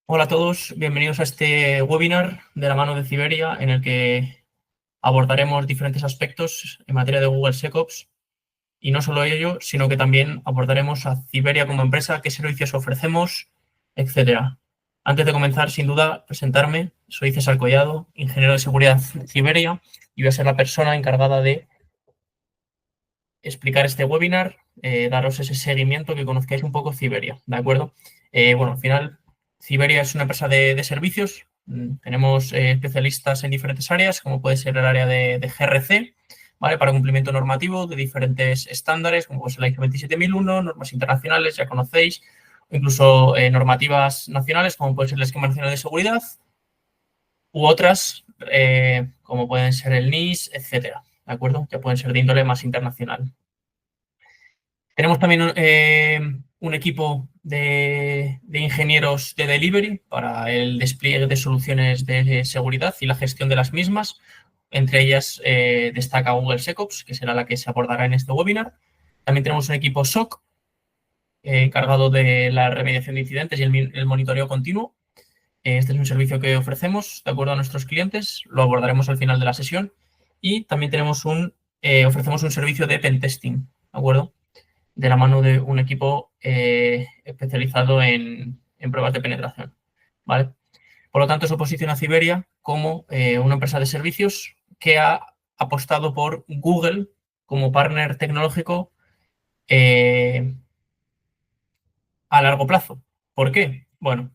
Hola a todos, bienvenidos a este webinar de la mano de Ciberia en el que abordaremos diferentes aspectos en materia de Google SecOps y no solo ello, sino que también abordaremos a Ciberia como empresa, qué servicios ofrecemos, etcétera. Antes de comenzar, sin duda, presentarme. Soy César Collado, ingeniero de seguridad de Ciberia y voy a ser la persona encargada de explicar este webinar, daros ese seguimiento, que conozcáis un poco Ciberia, ¿de acuerdo? Al final, Ciberia es una empresa de servicios. Tenemos especialistas en diferentes áreas, como puede ser el área de GRC, ¿vale? Para cumplimiento normativo de diferentes estándares, como puede ser la ISO 27001, normas internacionales, ya conocéis, o incluso normativas nacionales, como puede ser el Esquema Nacional de Seguridad, u otras, como pueden ser el NIS, etcétera, ¿de acuerdo? Que pueden ser de índole más internacional. Tenemos también un equipo de ingenieros de delivery para el despliegue de soluciones de seguridad y la gestión de las mismas. Entre ellas destaca Google SecOps, que será la que se abordará en este webinar. También tenemos un equipo SOC encargado de la remediación de incidentes y el monitoreo continuo. Este es un servicio que ofrecemos de acuerdo a nuestros clientes. Lo abordaremos al final de la sesión. Y también tenemos ofrecemos un servicio de pentesting, ¿de acuerdo? De la mano de un equipo especializado en pruebas de penetración, ¿vale? Por lo tanto, eso posiciona a Ciberia como una empresa de servicios que ha apostado por Google como partner tecnológico a largo plazo. ¿Por qué? Bueno,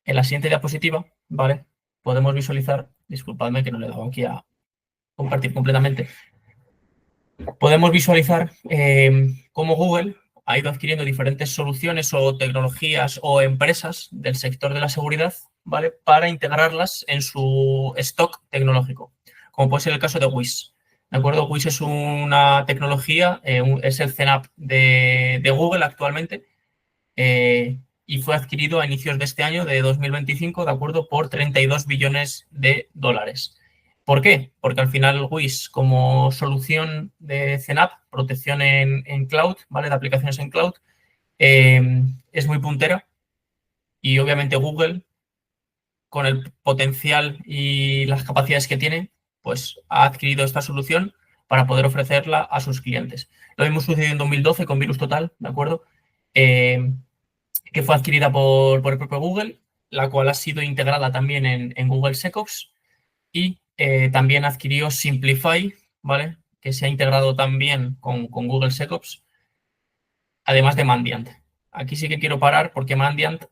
en la siguiente diapositiva, ¿vale? Podemos visualizar, disculpadme que no le he dado aquí a compartir completamente, podemos visualizar cómo Google ha ido adquiriendo diferentes soluciones o tecnologías o empresas del sector de la seguridad, ¿vale? Para integrarlas en su stock tecnológico, como puede ser el caso de Wiz. ¿De acuerdo? Wiz es una tecnología, es el CNAP de Google actualmente, y fue adquirido a inicios de este año, de 2025, ¿de acuerdo? Por 32 billones de dólares. ¿Por qué? Porque al final WIS, como solución de CNAP, protección en cloud, ¿vale? De aplicaciones en cloud, es muy puntera y obviamente Google, con el potencial y las capacidades que tiene, pues ha adquirido esta solución para poder ofrecerla a sus clientes. Lo mismo sucedió en 2012 con VirusTotal, ¿de acuerdo? Que fue adquirida por el propio Google, la cual ha sido integrada también en Google SecOps y también adquirió Simplify, ¿vale? Que se ha integrado también con Google SecOps, además de Mandiant. Aquí sí que quiero parar porque Mandiant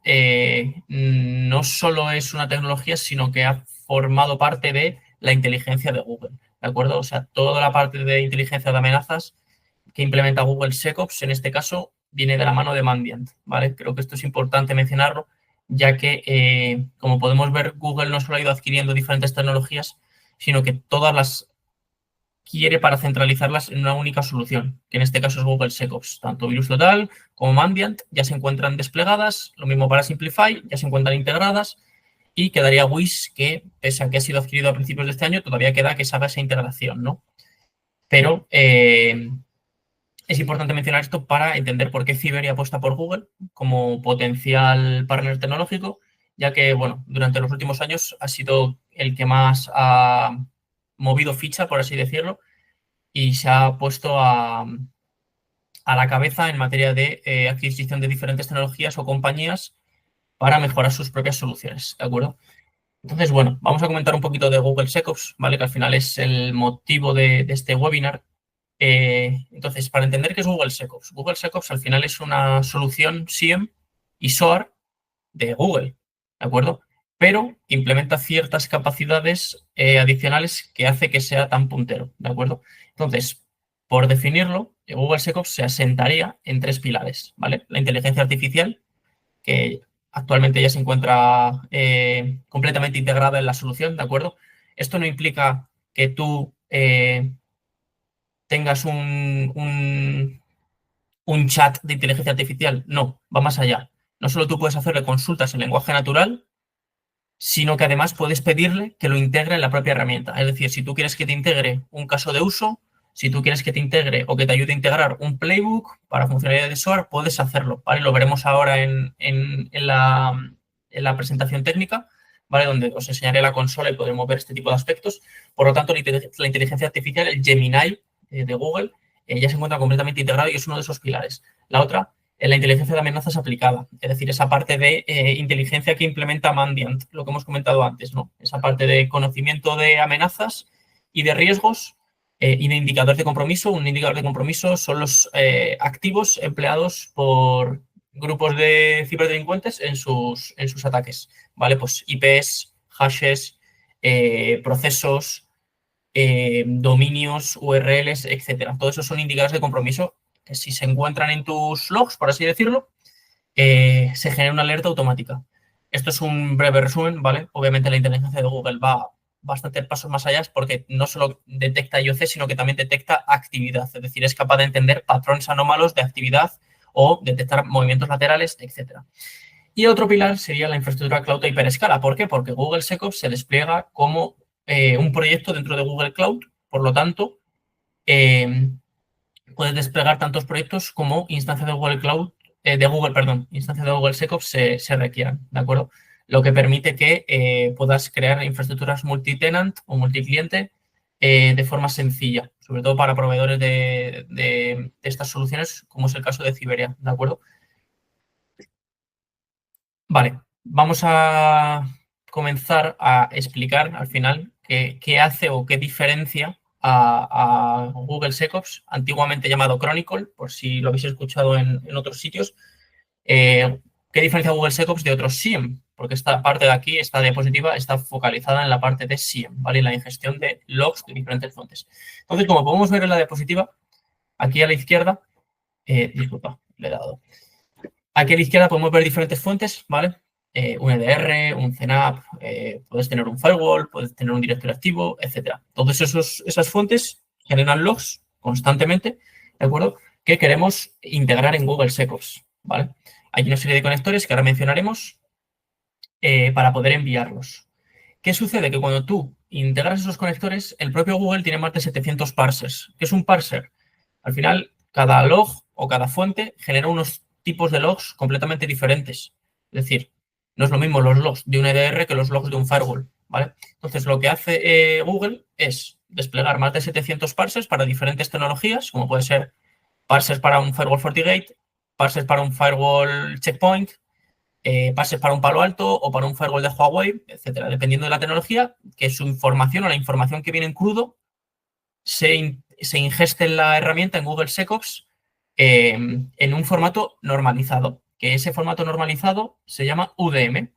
no solo es una tecnología, sino que ha formado parte de la inteligencia de Google, ¿de acuerdo? O sea, toda la parte de inteligencia de amenazas que implementa Google SecOps, en este caso, viene de la mano de Mandiant, ¿vale? Creo que esto es importante mencionarlo, ya que, como podemos ver, Google no solo ha ido adquiriendo diferentes tecnologías, sino que todas las quiere para centralizarlas en una única solución, que en este caso es Google SecOps. Tanto VirusTotal como Mandiant ya se encuentran desplegadas, lo mismo para Simplify, ya se encuentran integradas, y quedaría Wiz, que pese a que ha sido adquirido a principios de este año, todavía queda que se haga esa integración, ¿no? Pero es importante mencionar esto para entender por qué Ciberia apuesta por Google como potencial partner tecnológico, ya que, bueno, durante los últimos años ha sido el que más ha movido ficha, por así decirlo, y se ha puesto a la cabeza en materia de adquisición de diferentes tecnologías o compañías para mejorar sus propias soluciones, ¿de acuerdo? Entonces, bueno, vamos a comentar un poquito de Google SecOps, ¿vale? Que al final es el motivo de este webinar. Entonces, para entender qué es Google SecOps al final es una solución SIEM y SOAR de Google, ¿de acuerdo? Pero implementa ciertas capacidades adicionales que hace que sea tan puntero, ¿de acuerdo? Entonces, por definirlo, Google SecOps se asentaría en tres pilares, ¿vale? La inteligencia artificial, que actualmente ya se encuentra completamente integrada en la solución, ¿de acuerdo? Esto no implica que tú tengas un chat de inteligencia artificial. No, va más allá. No solo tú puedes hacerle consultas en lenguaje natural, sino que además puedes pedirle que lo integre en la propia herramienta. Es decir, si tú quieres que te integre un caso de uso, si tú quieres que te integre o que te ayude a integrar un playbook para funcionalidades de SOAR, puedes hacerlo, ¿vale? Lo veremos ahora en la la presentación técnica, ¿vale? Donde os enseñaré la consola y podremos ver este tipo de aspectos. Por lo tanto, la inteligencia artificial, el Gemini de Google, ya se encuentra completamente integrado y es uno de esos pilares. La otra es la inteligencia de amenazas aplicada, es decir, esa parte de inteligencia que implementa Mandiant, lo que hemos comentado antes, ¿no? Esa parte de conocimiento de amenazas y de riesgos y de indicadores de compromiso. Un indicador de compromiso son los activos empleados por grupos de ciberdelincuentes en sus ataques, ¿vale? Pues IPs, hashes, procesos, dominios, URLs, etcétera. Todos esos son indicadores de compromiso que si se encuentran en tus logs, por así decirlo, se genera una alerta automática. Esto es un breve resumen, ¿vale? Obviamente la inteligencia de Google va bastante pasos más allá porque no solo detecta IOC, sino que también detecta actividad, es decir, es capaz de entender patrones anómalos de actividad o detectar movimientos laterales, etcétera. Y otro pilar sería la infraestructura cloud a hiperescala. ¿Por qué? Porque Google SecOps se despliega como un proyecto dentro de Google Cloud, por lo tanto, puedes desplegar tantos proyectos como instancias de Google Cloud, instancias de Google SecOps se requieran, ¿de acuerdo? Lo que permite que puedas crear infraestructuras multitenant o multicliente de forma sencilla, sobre todo para proveedores de estas soluciones, como es el caso de Ciberia, ¿de acuerdo? Vale, vamos a comenzar a explicar al final qué hace o qué diferencia a Google SecOps, antiguamente llamado Chronicle, por si lo habéis escuchado en otros sitios. ¿Qué diferencia Google SecOps de otros SIEM? Porque esta parte de aquí, esta diapositiva, está focalizada en la parte de SIEM, ¿vale? En la ingestión de logs de diferentes fuentes. Entonces, como podemos ver en la diapositiva, aquí a la izquierda, disculpa, le he dado. Aquí a la izquierda podemos ver diferentes fuentes, ¿vale? Un EDR, un CNAP, puedes tener un firewall, puedes tener un directorio activo, etcétera. Todas esas fuentes generan logs constantemente, ¿de acuerdo? Que queremos integrar en Google SecOps, ¿vale? Hay una serie de conectores que ahora mencionaremos para poder enviarlos. ¿Qué sucede? Que cuando tú integras esos conectores, el propio Google tiene más de 700 parsers. ¿Qué es un parser? Al final, cada log o cada fuente genera unos tipos de logs completamente diferentes. Es decir, no es lo mismo los logs de un EDR que los logs de un firewall, ¿vale? Entonces, lo que hace Google es desplegar más de 700 parsers para diferentes tecnologías, como puede ser parsers para un firewall FortiGate, parsers para un firewall Checkpoint, parsers para un Palo Alto o para un firewall de Huawei, etcétera. Dependiendo de la tecnología, que su información o la información que viene en crudo se ingeste en la herramienta en Google SecOps en un formato normalizado, que ese formato normalizado se llama UDM,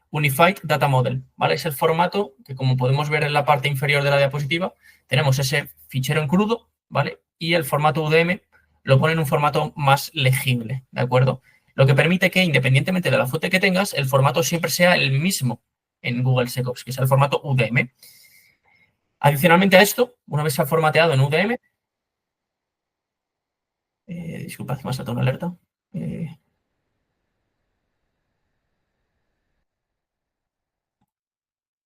Unified Data Model, ¿vale? Es el formato que, como podemos ver en la parte inferior de la diapositiva, tenemos ese fichero en crudo, ¿vale? Y el formato UDM lo pone en un formato más legible, ¿de acuerdo? Lo que permite que, independientemente de la fuente que tengas, el formato siempre sea el mismo en Google SecOps, que es el formato UDM. Adicionalmente a esto, una vez se ha formateado en UDM, disculpad, me ha saltado una alerta.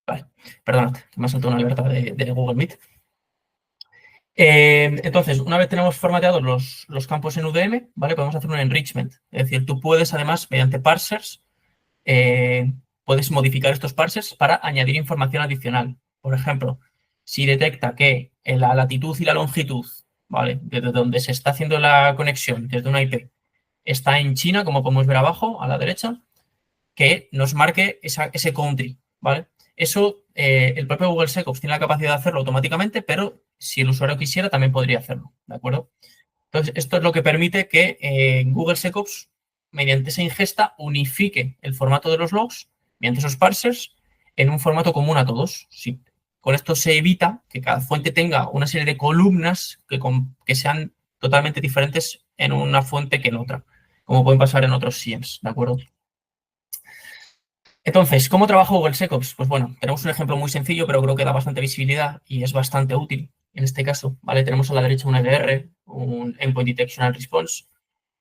Vale, perdonad, me ha saltado una alerta de Google Meet. Entonces, una vez tenemos formateados los campos en UDM, ¿vale? Podemos hacer un enrichment. Es decir, tú puedes, además, mediante parsers, puedes modificar estos parsers para añadir información adicional. Por ejemplo, si detecta que en la latitud y la longitud, ¿vale? Desde donde se está haciendo la conexión, desde una IP, está en China, como podemos ver abajo, a la derecha, que nos marque ese country, ¿vale? Eso, el propio Google SecOps tiene la capacidad de hacerlo automáticamente, pero si el usuario quisiera, también podría hacerlo, ¿de acuerdo? Entonces, esto es lo que permite que Google SecOps, mediante esa ingesta, unifique el formato de los logs, mediante esos parsers, en un formato común a todos. Sí. Con esto se evita que cada fuente tenga una serie de columnas que sean totalmente diferentes en una fuente que en otra, como pueden pasar en otros SIEMs, ¿de acuerdo? Entonces, ¿cómo trabaja Google SecOps? Pues bueno, tenemos un ejemplo muy sencillo, pero creo que da bastante visibilidad y es bastante útil en este caso, ¿vale? Tenemos a la derecha un EDR, un Endpoint Detection and Response.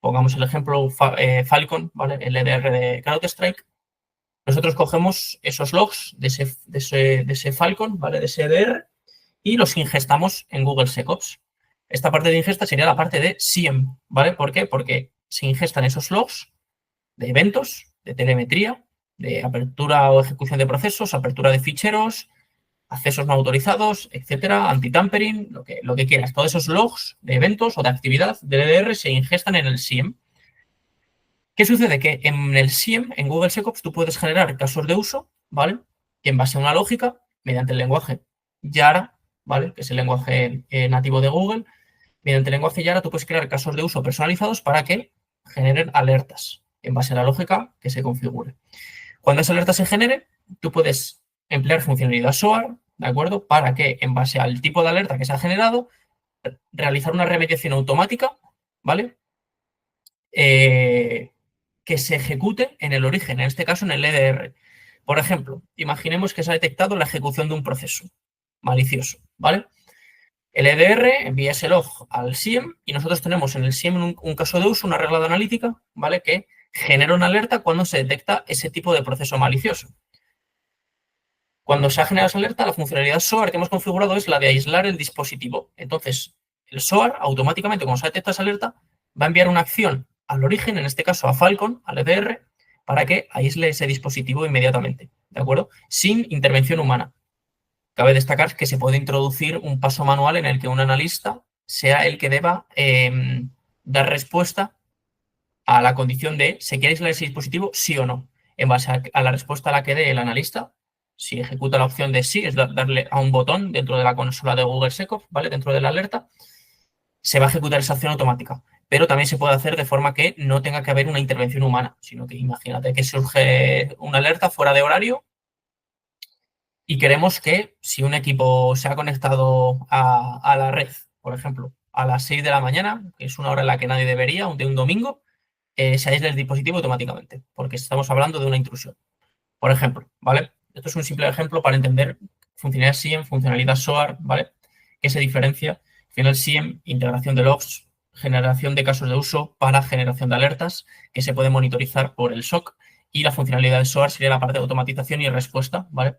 Pongamos el ejemplo Falcon, ¿vale? El EDR de CrowdStrike. Nosotros cogemos esos logs de ese Falcon, ¿vale? De ese EDR y los ingestamos en Google SecOps. Esta parte de ingesta sería la parte de SIEM, ¿vale? ¿Por qué? Porque se ingestan esos logs de eventos, de telemetría, de apertura o ejecución de procesos, apertura de ficheros, accesos no autorizados, etcétera, anti-tampering, lo que quieras. Todos esos logs de eventos o de actividad del EDR se ingestan en el SIEM. ¿Qué sucede? Que en el SIEM, en Google SecOps, tú puedes generar casos de uso, ¿vale? Que en base a una lógica, mediante el lenguaje Yara, ¿vale? Que es el lenguaje nativo de Google, mediante el lenguaje Yara tú puedes crear casos de uso personalizados para que generen alertas en base a la lógica que se configure. Cuando esa alerta se genere, tú puedes emplear funcionalidad SOAR, ¿de acuerdo? Para que, en base al tipo de alerta que se ha generado, realizar una remediación automática, ¿vale? Que se ejecute en el origen, en este caso en el EDR. Por ejemplo, imaginemos que se ha detectado la ejecución de un proceso malicioso, ¿vale? El EDR envía ese log al SIEM y nosotros tenemos en el SIEM un caso de uso, una regla de analítica, ¿vale? Que genera una alerta cuando se detecta ese tipo de proceso malicioso. Cuando se ha generado esa alerta, la funcionalidad SOAR que hemos configurado es la de aislar el dispositivo. Entonces, el SOAR automáticamente, cuando se detecta esa alerta, va a enviar una acción al origen, en este caso a Falcon, al EDR, para que aísle ese dispositivo inmediatamente, ¿de acuerdo? Sin intervención humana. Cabe destacar que se puede introducir un paso manual en el que un analista sea el que deba dar respuesta a la condición de ¿se quiere aislar ese dispositivo? Sí o no. En base a la respuesta a la que dé el analista, si ejecuta la opción de sí, es darle a un botón dentro de la consola de Google SecOps, ¿vale? Dentro de la alerta, se va a ejecutar esa acción automática. Pero también se puede hacer de forma que no tenga que haber una intervención humana, sino que imagínate que surge una alerta fuera de horario y queremos que si un equipo se ha conectado a la red, por ejemplo, a las 6 de la mañana, que es una hora en la que nadie debería, de un domingo, se aísla el dispositivo automáticamente, porque estamos hablando de una intrusión. Por ejemplo, ¿vale? Esto es un simple ejemplo para entender funcionalidad SIEM, funcionalidad SOAR, ¿vale? ¿Qué se diferencia? Al final SIEM, integración de logs, generación de casos de uso para generación de alertas que se puede monitorizar por el SOC, y la funcionalidad de SOAR sería la parte de automatización y respuesta, ¿vale?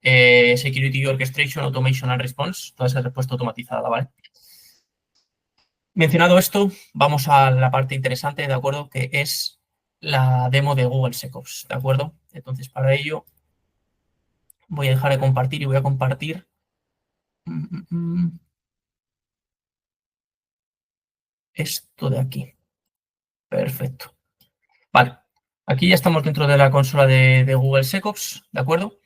Security Orchestration, Automation and Response, toda esa respuesta automatizada, ¿vale? Mencionado esto, vamos a la parte interesante, ¿de acuerdo? Que es la demo de Google SecOps, ¿de acuerdo? Entonces, para ello, voy a dejar de compartir y voy a compartir esto de aquí. Perfecto. Vale. Aquí ya estamos dentro de la consola de Google SecOps, ¿de acuerdo?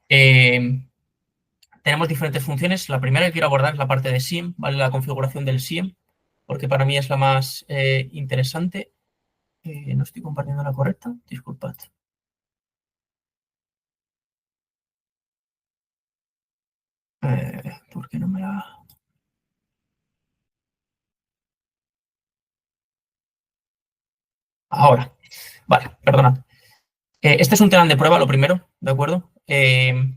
Tenemos diferentes funciones. La primera que quiero abordar es la parte de SIEM, ¿vale? La configuración del SIEM, porque para mí es la más interesante. No estoy compartiendo la correcta, disculpad. ¿Por qué no me la...? Ahora. Vale, perdonad. Este es un tenant de prueba, lo primero, ¿de acuerdo?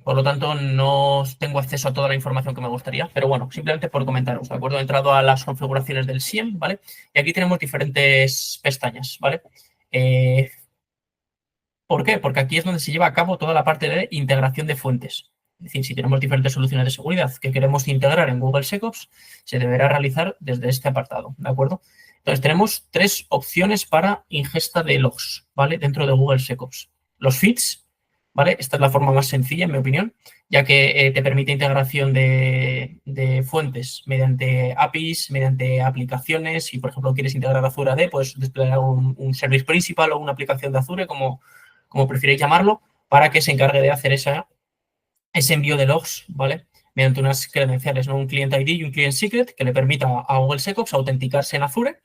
Por lo tanto, no tengo acceso a toda la información que me gustaría, pero bueno, simplemente por comentaros, ¿de acuerdo? He entrado a las configuraciones del SIEM, ¿vale? Y aquí tenemos diferentes pestañas, ¿vale? ¿Por qué? Porque aquí es donde se lleva a cabo toda la parte de integración de fuentes. Es decir, si tenemos diferentes soluciones de seguridad que queremos integrar en Google SecOps, se deberá realizar desde este apartado, ¿de acuerdo? Entonces, tenemos tres opciones para ingesta de logs, ¿vale? Dentro de Google SecOps. Los feeds, ¿vale? Esta es la forma más sencilla, en mi opinión, ya que te permite integración de fuentes mediante APIs, mediante aplicaciones. Si, por ejemplo, quieres integrar Azure AD, puedes desplegar un service principal o una aplicación de Azure, como prefiréis llamarlo, para que se encargue de hacer ese envío de logs, ¿vale? Mediante unas credenciales, ¿no? Un client ID y un client secret que le permita a Google SecOps autenticarse en Azure,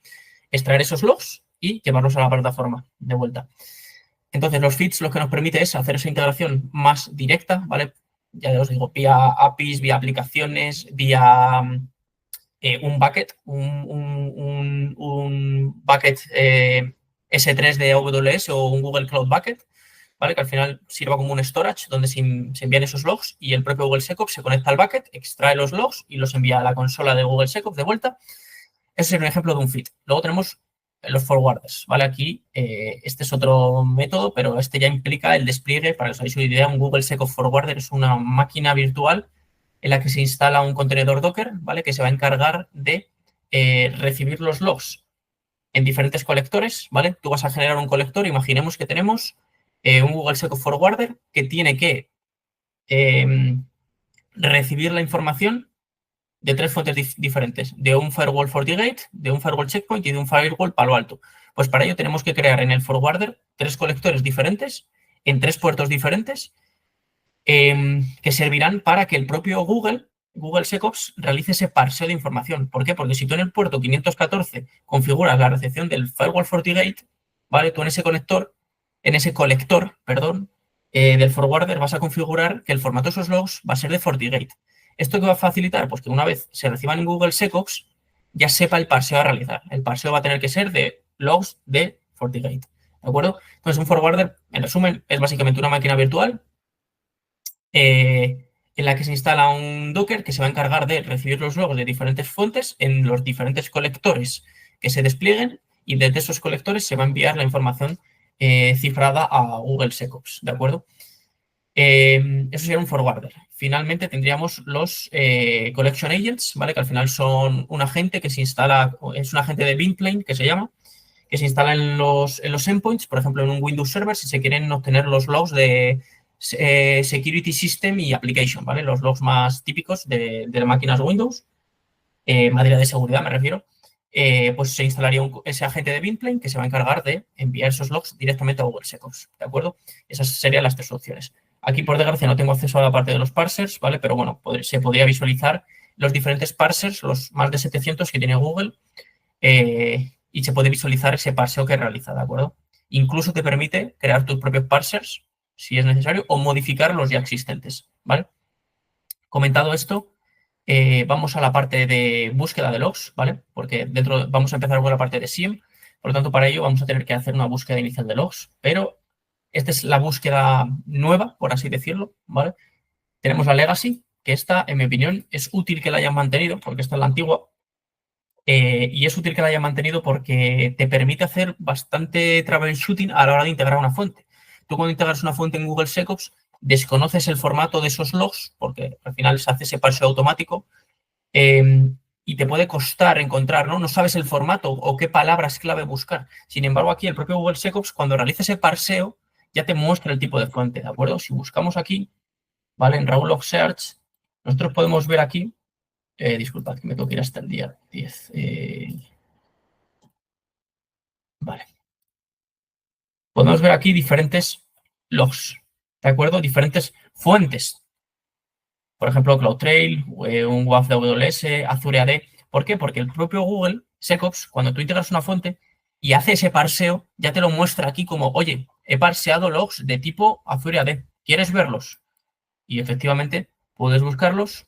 extraer esos logs y llevarlos a la plataforma de vuelta. Entonces, los feeds lo que nos permite es hacer esa integración más directa, ¿vale? Ya os digo, vía APIs, vía aplicaciones, vía un bucket, un bucket S3 de AWS o un Google Cloud Bucket, ¿vale? Que al final sirva como un storage donde se envían esos logs y el propio Google SecOps se conecta al bucket, extrae los logs y los envía a la consola de Google SecOps de vuelta. Ese es un ejemplo de un feed. Luego tenemos los forwarders, ¿vale? Aquí este es otro método, pero este ya implica el despliegue. Para que os hagáis una idea, un Google SecOps Forwarder es una máquina virtual en la que se instala un contenedor Docker, ¿vale? Que se va a encargar de recibir los logs en diferentes colectores, ¿vale? Tú vas a generar un colector, imaginemos que tenemos un Google Secops Forwarder que tiene que recibir la información de 3 fuentes diferentes, de un firewall FortiGate, de un firewall checkpoint y de un firewall Palo Alto. Pues para ello tenemos que crear en el forwarder 3 colectores diferentes, en 3 puertos diferentes, que servirán para que el propio Google Secops realice ese parseo de información. ¿Por qué? Porque si tú en el puerto 514 configuras la recepción del firewall FortiGate, ¿vale? Tú en ese colector, del forwarder vas a configurar que el formato de esos logs va a ser de FortiGate. ¿Esto qué va a facilitar? Pues que una vez se reciban en Google Secops, ya sepa el parseo a realizar. El parseo va a tener que ser de logs de FortiGate. ¿De acuerdo? Entonces, un forwarder, en resumen, es básicamente una máquina virtual en la que se instala un Docker que se va a encargar de recibir los logs de diferentes fuentes en los diferentes colectores que se desplieguen, y desde esos colectores se va a enviar la información cifrada a Google Secops. ¿De acuerdo? Eso sería un forwarder. Finalmente tendríamos los collection agents, ¿vale? Que al final son un agente que se instala, es un agente de Bintplane que se llama, que se instala en los endpoints, por ejemplo, en un Windows Server, si se quieren obtener los logs de Security System y Application, ¿vale? Los logs más típicos de las máquinas Windows, en materia de seguridad me refiero. Pues se instalaría ese agente de Bintplane que se va a encargar de enviar esos logs directamente a Google Secops, ¿de acuerdo? Esas serían las 3 opciones. Aquí, por desgracia, no tengo acceso a la parte de los parsers, ¿vale? Pero bueno, se podría visualizar los diferentes parsers, los más de 700 que tiene Google, y se puede visualizar ese parseo que realiza, ¿de acuerdo? Incluso te permite crear tus propios parsers, si es necesario, o modificar los ya existentes, ¿vale? Comentado esto, vamos a la parte de búsqueda de logs, ¿vale? Porque vamos a empezar con la parte de SIEM, por lo tanto, para ello vamos a tener que hacer una búsqueda inicial de logs, pero esta es la búsqueda nueva, por así decirlo, ¿vale? Tenemos la Legacy, que esta, en mi opinión, es útil que la hayan mantenido, porque esta es la antigua, y es útil que la hayan mantenido porque te permite hacer bastante troubleshooting a la hora de integrar una fuente. Tú cuando integras una fuente en Google Secops, desconoces el formato de esos logs, porque al final se hace ese parseo automático, y te puede costar encontrar, ¿no? No sabes el formato o qué palabras clave buscar. Sin embargo, aquí el propio Google Secops, cuando realiza ese parseo, ya te muestra el tipo de fuente, ¿de acuerdo? Si buscamos aquí, ¿vale? En Raw Log Search, nosotros podemos ver aquí, disculpad que me tengo que ir hasta el día 10. Vale. Podemos ver aquí diferentes logs, ¿de acuerdo? Diferentes fuentes. Por ejemplo, CloudTrail, un WAF de AWS, Azure AD. ¿Por qué? Porque el propio Google Secops, cuando tú integras una fuente y hace ese parseo, ya te lo muestra aquí como, oye, he parseado logs de tipo Azure AD. ¿Quieres verlos? Y efectivamente puedes buscarlos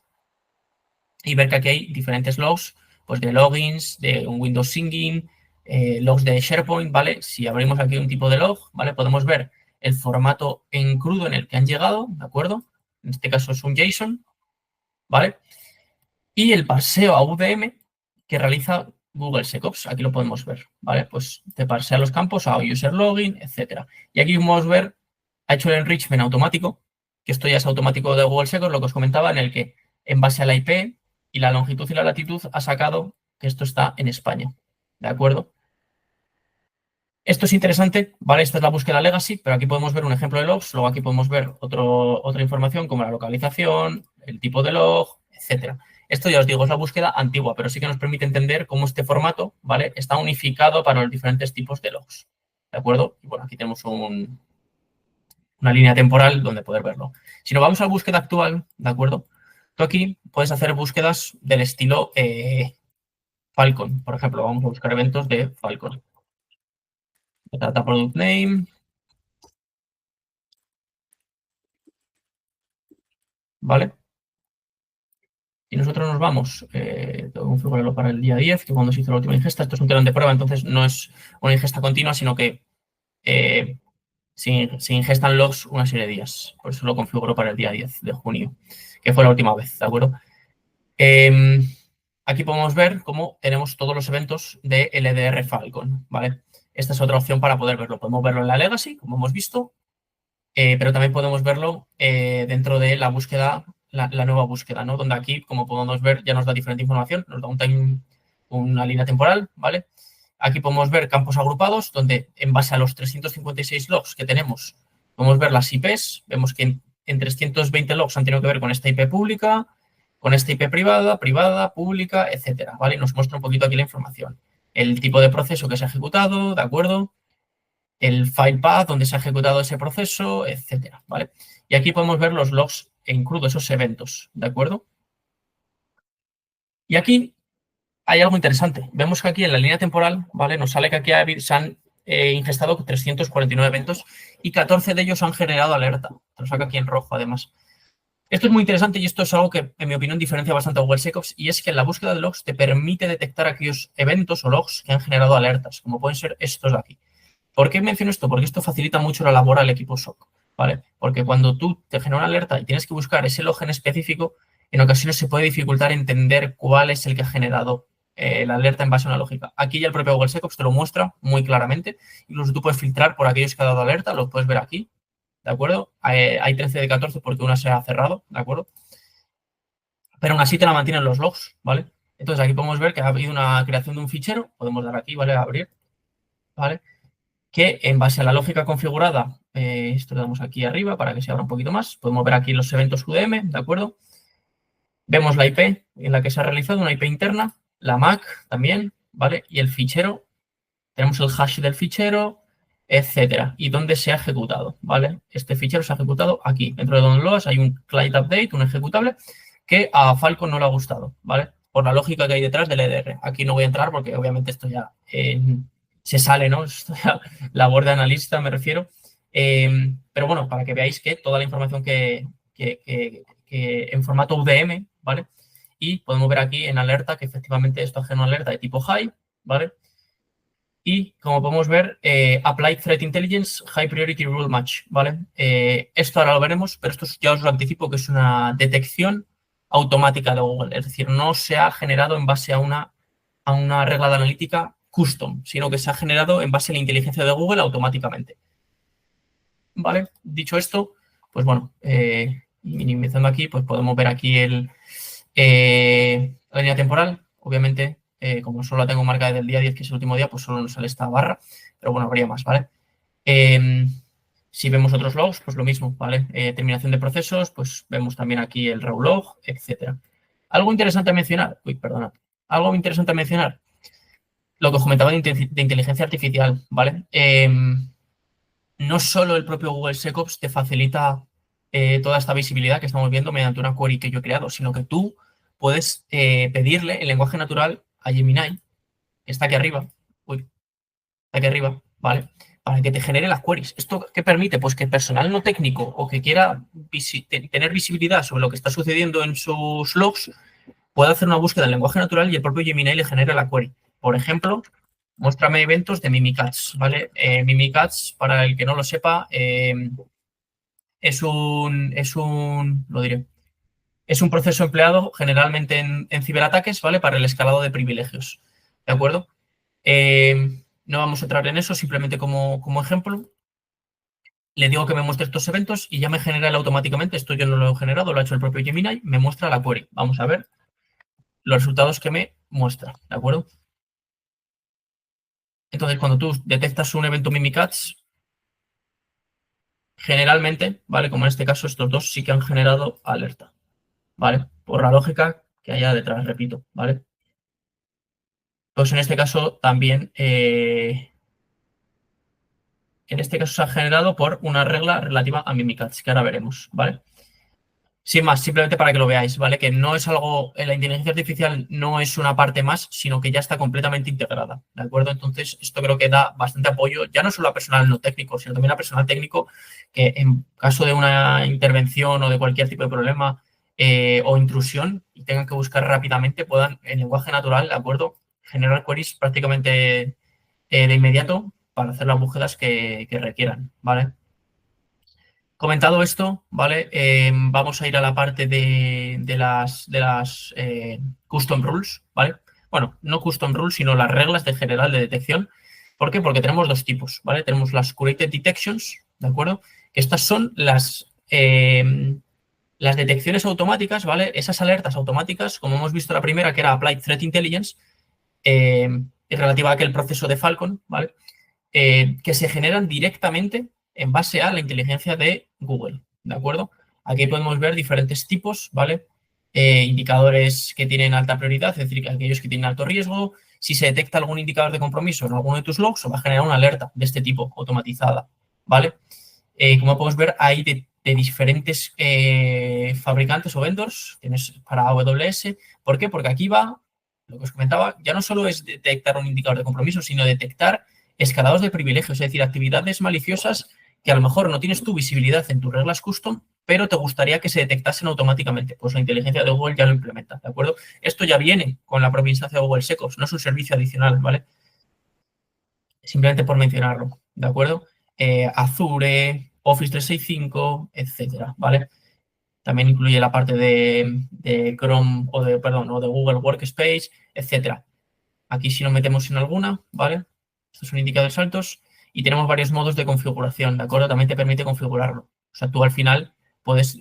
y ver que aquí hay diferentes logs, pues de logins, de un Windows Singing, logs de SharePoint, ¿vale? Si abrimos aquí un tipo de log, ¿vale? Podemos ver el formato en crudo en el que han llegado, ¿de acuerdo? En este caso es un JSON, ¿vale? Y el parseo a VM que realiza Google Secops, aquí lo podemos ver, ¿vale? Pues te parsea los campos a user login, etcétera. Y aquí podemos ver, ha hecho el enrichment automático, que esto ya es automático de Google Secops, lo que os comentaba, en el que en base a la IP y la longitud y la latitud ha sacado que esto está en España, ¿de acuerdo? Esto es interesante, ¿vale? Esta es la búsqueda legacy, pero aquí podemos ver un ejemplo de logs, luego aquí podemos ver otra información como la localización, el tipo de log, etcétera. Esto ya os digo, es la búsqueda antigua, pero sí que nos permite entender cómo este formato, ¿vale? Está unificado para los diferentes tipos de logs, ¿de acuerdo? Y bueno, aquí tenemos una línea temporal donde poder verlo. Si nos vamos a la búsqueda actual, ¿de acuerdo? Tú aquí puedes hacer búsquedas del estilo Falcon, por ejemplo. Vamos a buscar eventos de Falcon. Data Product Name. ¿Vale? Y nosotros nos vamos, tengo que configurarlo para el día 10, que cuando se hizo la última ingesta. Esto es un telón de prueba, entonces no es una ingesta continua, sino que se ingestan logs una serie de días. Por eso lo configuro para el día 10 de junio, que fue la última vez, ¿de acuerdo? Aquí podemos ver cómo tenemos todos los eventos de LDR Falcon, ¿vale? Esta es otra opción para poder verlo. Podemos verlo en la Legacy, como hemos visto, pero también podemos verlo dentro de la búsqueda, la nueva búsqueda, ¿no? Donde aquí, como podemos ver, ya nos da diferente información, nos da una línea temporal, ¿vale? Aquí podemos ver campos agrupados, donde en base a los 356 logs que tenemos, Podemos ver las IPs, vemos que en 320 logs han tenido que ver con esta IP pública, con esta IP privada, pública, etcétera, ¿vale? Y nos muestra un poquito aquí la información. El tipo de proceso que se ha ejecutado, ¿de acuerdo? El file path donde se ha ejecutado ese proceso, etcétera, ¿vale? Y aquí podemos ver los logs e incluso esos eventos, ¿de acuerdo? Y aquí hay algo interesante. Vemos que aquí en la línea temporal, ¿vale? Nos sale que aquí se han ingestado 349 eventos y 14 de ellos han generado alerta. Lo saca aquí en rojo, además. Esto es muy interesante y esto es algo que, en mi opinión, diferencia bastante a Google SecOps, y es que en la búsqueda de logs te permite detectar aquellos eventos o logs que han generado alertas, como pueden ser estos de aquí. ¿Por qué menciono esto? Porque esto facilita mucho la labor al equipo SOC, ¿vale? Porque cuando tú te genera una alerta y tienes que buscar ese log en específico, en ocasiones se puede dificultar entender cuál es el que ha generado la alerta en base a una lógica. Aquí ya el propio Google SecOps te lo muestra muy claramente. Incluso tú puedes filtrar por aquellos que ha dado alerta, lo puedes ver aquí, ¿de acuerdo? Hay 13 de 14 porque una se ha cerrado, ¿de acuerdo? Pero aún así te la mantienen los logs, ¿vale? Entonces aquí podemos ver que ha habido una creación de un fichero, podemos dar aquí, ¿vale? A abrir, ¿vale? Que en base a la lógica configurada, esto le damos aquí arriba para que se abra un poquito más, podemos ver aquí los eventos UDM, ¿de acuerdo? Vemos la IP en la que se ha realizado, una IP interna, la MAC también, ¿vale? Y el fichero, tenemos el hash del fichero, etcétera, y dónde se ha ejecutado, ¿vale? Este fichero se ha ejecutado aquí. Dentro de downloads hay un client update, un ejecutable, que a Falcon no le ha gustado, ¿vale? Por la lógica que hay detrás del EDR. Aquí no voy a entrar porque obviamente esto ya se sale, ¿no? Esto ya, labor de analista me refiero. Pero bueno, para que veáis que toda la información que en formato UDM, ¿vale? Y podemos ver aquí en alerta que efectivamente esto ha generado una alerta de tipo high, ¿vale? Y como podemos ver, Applied Threat Intelligence High Priority Rule Match, ¿vale? Esto ahora lo veremos, pero esto ya os lo anticipo que es una detección automática de Google. Es decir, no se ha generado en base a una regla de analítica custom, sino que se ha generado en base a la inteligencia de Google automáticamente. ¿Vale? Dicho esto, pues bueno, minimizando aquí, pues podemos ver aquí la línea temporal. Obviamente, como solo la tengo marcada desde el día 10, que es el último día, pues solo nos sale esta barra, pero bueno, habría más, ¿vale? Si vemos otros logs, pues lo mismo, ¿vale? Terminación de procesos, pues vemos también aquí el raw log, etcétera. Algo interesante a mencionar, algo interesante a mencionar, lo que os comentaba de inteligencia artificial, ¿vale? No solo el propio Google SecOps te facilita toda esta visibilidad que estamos viendo mediante una query que yo he creado, sino que tú puedes pedirle el lenguaje natural a Gemini, que está aquí arriba, está aquí arriba, ¿vale? Para que te genere las queries. ¿Esto qué permite? Pues que el personal no técnico o que quiera tener visibilidad sobre lo que está sucediendo en sus logs pueda hacer una búsqueda en lenguaje natural y el propio Gemini le genere la query. Por ejemplo, muéstrame eventos de Mimikatz, ¿vale? Mimikatz, para el que no lo sepa, lo diré, es un proceso empleado generalmente en ciberataques, ¿vale? Para el escalado de privilegios, ¿de acuerdo? No vamos a entrar en eso, simplemente como ejemplo. Le digo que me muestre estos eventos y ya me genera él automáticamente, esto yo no lo he generado, lo ha hecho el propio Gemini, me muestra la query. Vamos a ver los resultados que me muestra, ¿de acuerdo? Entonces, cuando tú detectas un evento Mimikatz, generalmente, ¿vale? Como en este caso, estos dos sí que han generado alerta, ¿vale? Por la lógica que haya detrás, repito, ¿vale? Pues en este caso también, en este caso se ha generado por una regla relativa a Mimikatz, que ahora veremos, ¿vale? Sin más, simplemente para que lo veáis, ¿vale? Que no es algo, la inteligencia artificial no es una parte más, sino que ya está completamente integrada, ¿de acuerdo? Entonces, esto creo que da bastante apoyo, ya no solo a personal no técnico, sino también a personal técnico que en caso de una intervención o de cualquier tipo de problema o intrusión y tengan que buscar rápidamente, puedan en lenguaje natural, ¿de acuerdo? Generar queries prácticamente de inmediato para hacer las búsquedas que requieran, ¿vale? Comentado esto, ¿vale? Vamos a ir a la parte de las custom rules, ¿vale? Bueno, no custom rules, sino las reglas de general de detección. ¿Por qué? Porque tenemos dos tipos, ¿vale? Tenemos las curated detections, ¿de acuerdo? Que estas son las detecciones automáticas, ¿vale? Esas alertas automáticas, como hemos visto la primera, que era Applied Threat Intelligence, relativa a aquel proceso de Falcon, ¿vale? Que se generan directamente en base a la inteligencia de Google, ¿de acuerdo? Aquí podemos ver diferentes tipos, ¿vale? Indicadores que tienen alta prioridad, es decir, aquellos que tienen alto riesgo. Si se detecta algún indicador de compromiso en alguno de tus logs, va a generar una alerta de este tipo, automatizada, ¿vale? Como podemos ver, hay de diferentes fabricantes o vendors. Tienes para AWS. ¿Por qué? Porque aquí va, lo que os comentaba, ya no solo es detectar un indicador de compromiso, sino detectar escalados de privilegios, es decir, actividades maliciosas que a lo mejor no tienes tu visibilidad en tus reglas custom, pero te gustaría que se detectasen automáticamente. Pues la inteligencia de Google ya lo implementa, ¿de acuerdo? Esto ya viene con la propia instancia de Google SecOps, no es un servicio adicional, ¿vale? Simplemente por mencionarlo, ¿de acuerdo? Azure, Office 365, etcétera, ¿vale? También incluye la parte de Chrome o de Google Workspace, etcétera. Aquí si nos metemos en alguna, ¿vale? Estos son indicadores altos y tenemos varios modos de configuración, ¿de acuerdo? También te permite configurarlo. O sea, tú al final puedes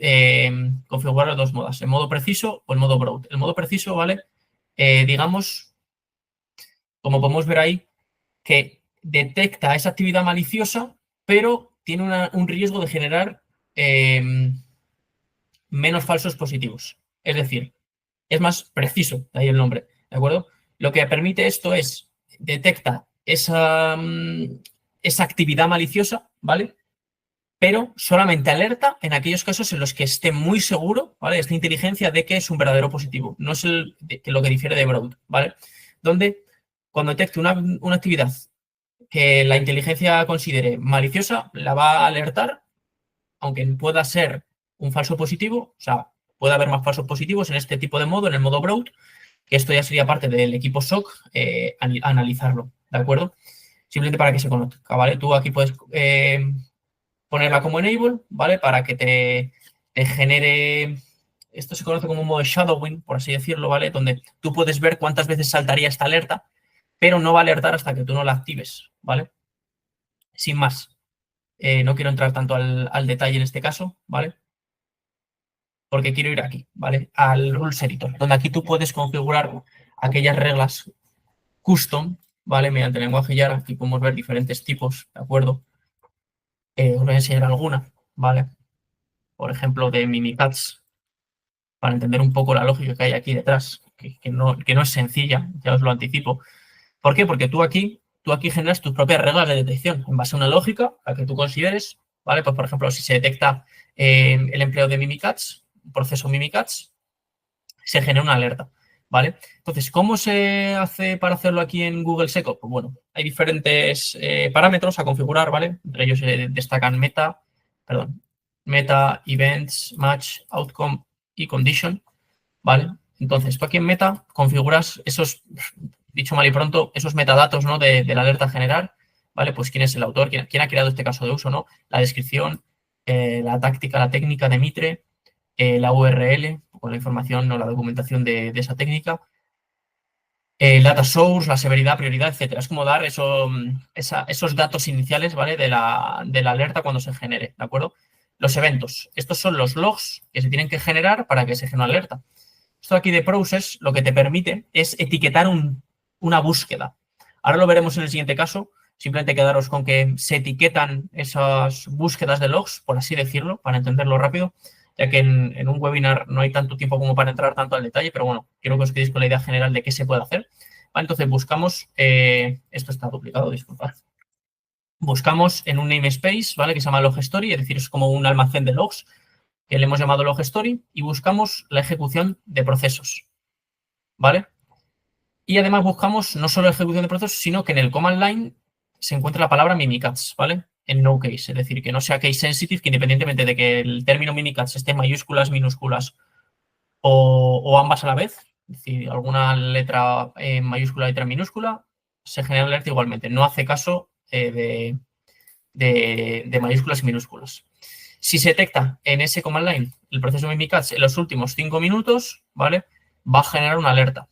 configurarlo de dos modos, el modo preciso o el modo broad. El modo preciso, ¿vale? Digamos, como podemos ver ahí, que detecta esa actividad maliciosa, pero tiene un riesgo de generar menos falsos positivos. Es decir, es más preciso, de ahí el nombre, ¿de acuerdo? Lo que permite esto es, detecta esa actividad maliciosa, ¿vale? Pero solamente alerta en aquellos casos en los que esté muy seguro, ¿vale? Esta inteligencia de que es un verdadero positivo. No es lo que difiere de Broad, ¿vale? Donde cuando detecte una actividad que la inteligencia considere maliciosa, la va a alertar, aunque pueda ser un falso positivo, o sea, puede haber más falsos positivos en este tipo de modo, en el modo Broad, que esto ya sería parte del equipo SOC analizarlo, ¿de acuerdo? Simplemente para que se conozca, ¿vale? Tú aquí puedes ponerla como enable, ¿vale? Para que te genere, esto se conoce como un modo de shadowing, por así decirlo, ¿vale? Donde tú puedes ver cuántas veces saltaría esta alerta, pero no va a alertar hasta que tú no la actives, ¿vale? Sin más. No quiero entrar tanto al detalle en este caso, ¿vale? Porque quiero ir aquí, ¿vale? Al Rules Editor, donde aquí tú puedes configurar aquellas reglas custom, ¿vale? Mediante el lenguaje Java. Aquí podemos ver diferentes tipos, ¿de acuerdo? Os voy a enseñar alguna, ¿vale? Por ejemplo, de Mimikatz, para entender un poco la lógica que hay aquí detrás, que no es sencilla, ya os lo anticipo. ¿Por qué? Porque tú aquí generas tus propias reglas de detección en base a una lógica, la que tú consideres, ¿vale? Pues, por ejemplo, si se detecta el empleo de Mimikatz, un proceso Mimikatz, se genera una alerta, ¿vale? Entonces, ¿cómo se hace para hacerlo aquí en Google SecOps? Pues bueno, hay diferentes parámetros a configurar, ¿vale? Entre ellos destacan Meta, Events, Match, Outcome y Condition, ¿vale? Entonces, tú aquí en Meta configuras esos, dicho mal y pronto, esos metadatos, ¿no? de la alerta a generar, ¿vale? Pues quién es el autor, quién ha creado este caso de uso, ¿no? La descripción, la táctica, la técnica de Mitre, la URL, con la información o la documentación de esa técnica, el data source, la severidad, prioridad, etcétera. Es como dar esos datos iniciales, ¿vale? De la alerta cuando se genere, ¿de acuerdo? Los eventos. Estos son los logs que se tienen que generar para que se genere una alerta. Esto aquí de Process lo que te permite es etiquetar una búsqueda. Ahora lo veremos en el siguiente caso. Simplemente quedaros con que se etiquetan esas búsquedas de logs, por así decirlo, para entenderlo rápido, ya que en un webinar no hay tanto tiempo como para entrar tanto al detalle, pero bueno, quiero que os quedéis con la idea general de qué se puede hacer. Vale, entonces buscamos, esto está duplicado, disculpad. Buscamos en un namespace, ¿vale? Que se llama log story, es decir, es como un almacén de logs, que le hemos llamado log story, y buscamos la ejecución de procesos, ¿vale? Y además buscamos no solo la ejecución de procesos, sino que en el command line se encuentra la palabra Mimikatz, ¿vale? En no case, es decir, que no sea case sensitive, que independientemente de que el término Mimikatz esté en mayúsculas, minúsculas o ambas a la vez, es decir, alguna letra en mayúscula, letra en minúscula, se genera alerta igualmente. No hace caso de mayúsculas y minúsculas. Si se detecta en ese command line el proceso Mimikatz en los últimos 5 minutos, ¿vale? Va a generar una alerta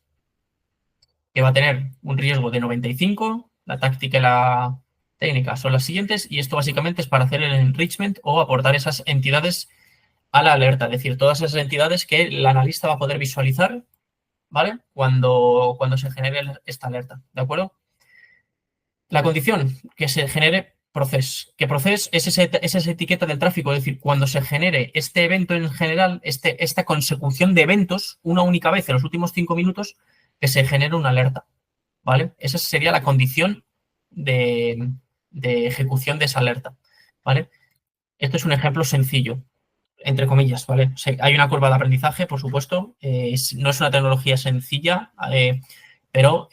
que va a tener un riesgo de 95, la táctica y la técnica son las siguientes, y esto básicamente es para hacer el enrichment o aportar esas entidades a la alerta, es decir, todas esas entidades que el analista va a poder visualizar, ¿vale? Cuando se genere esta alerta, ¿de acuerdo? La condición que se genere process. Que process es esa etiqueta del tráfico, es decir, cuando se genere este evento en general, esta consecución de eventos, una única vez en los últimos 5 minutos, que se genere una alerta, ¿vale? Esa sería la condición de ejecución de esa alerta, ¿vale? Esto es un ejemplo sencillo, entre comillas, ¿vale? O sea, hay una curva de aprendizaje, por supuesto, no es una tecnología sencilla, pero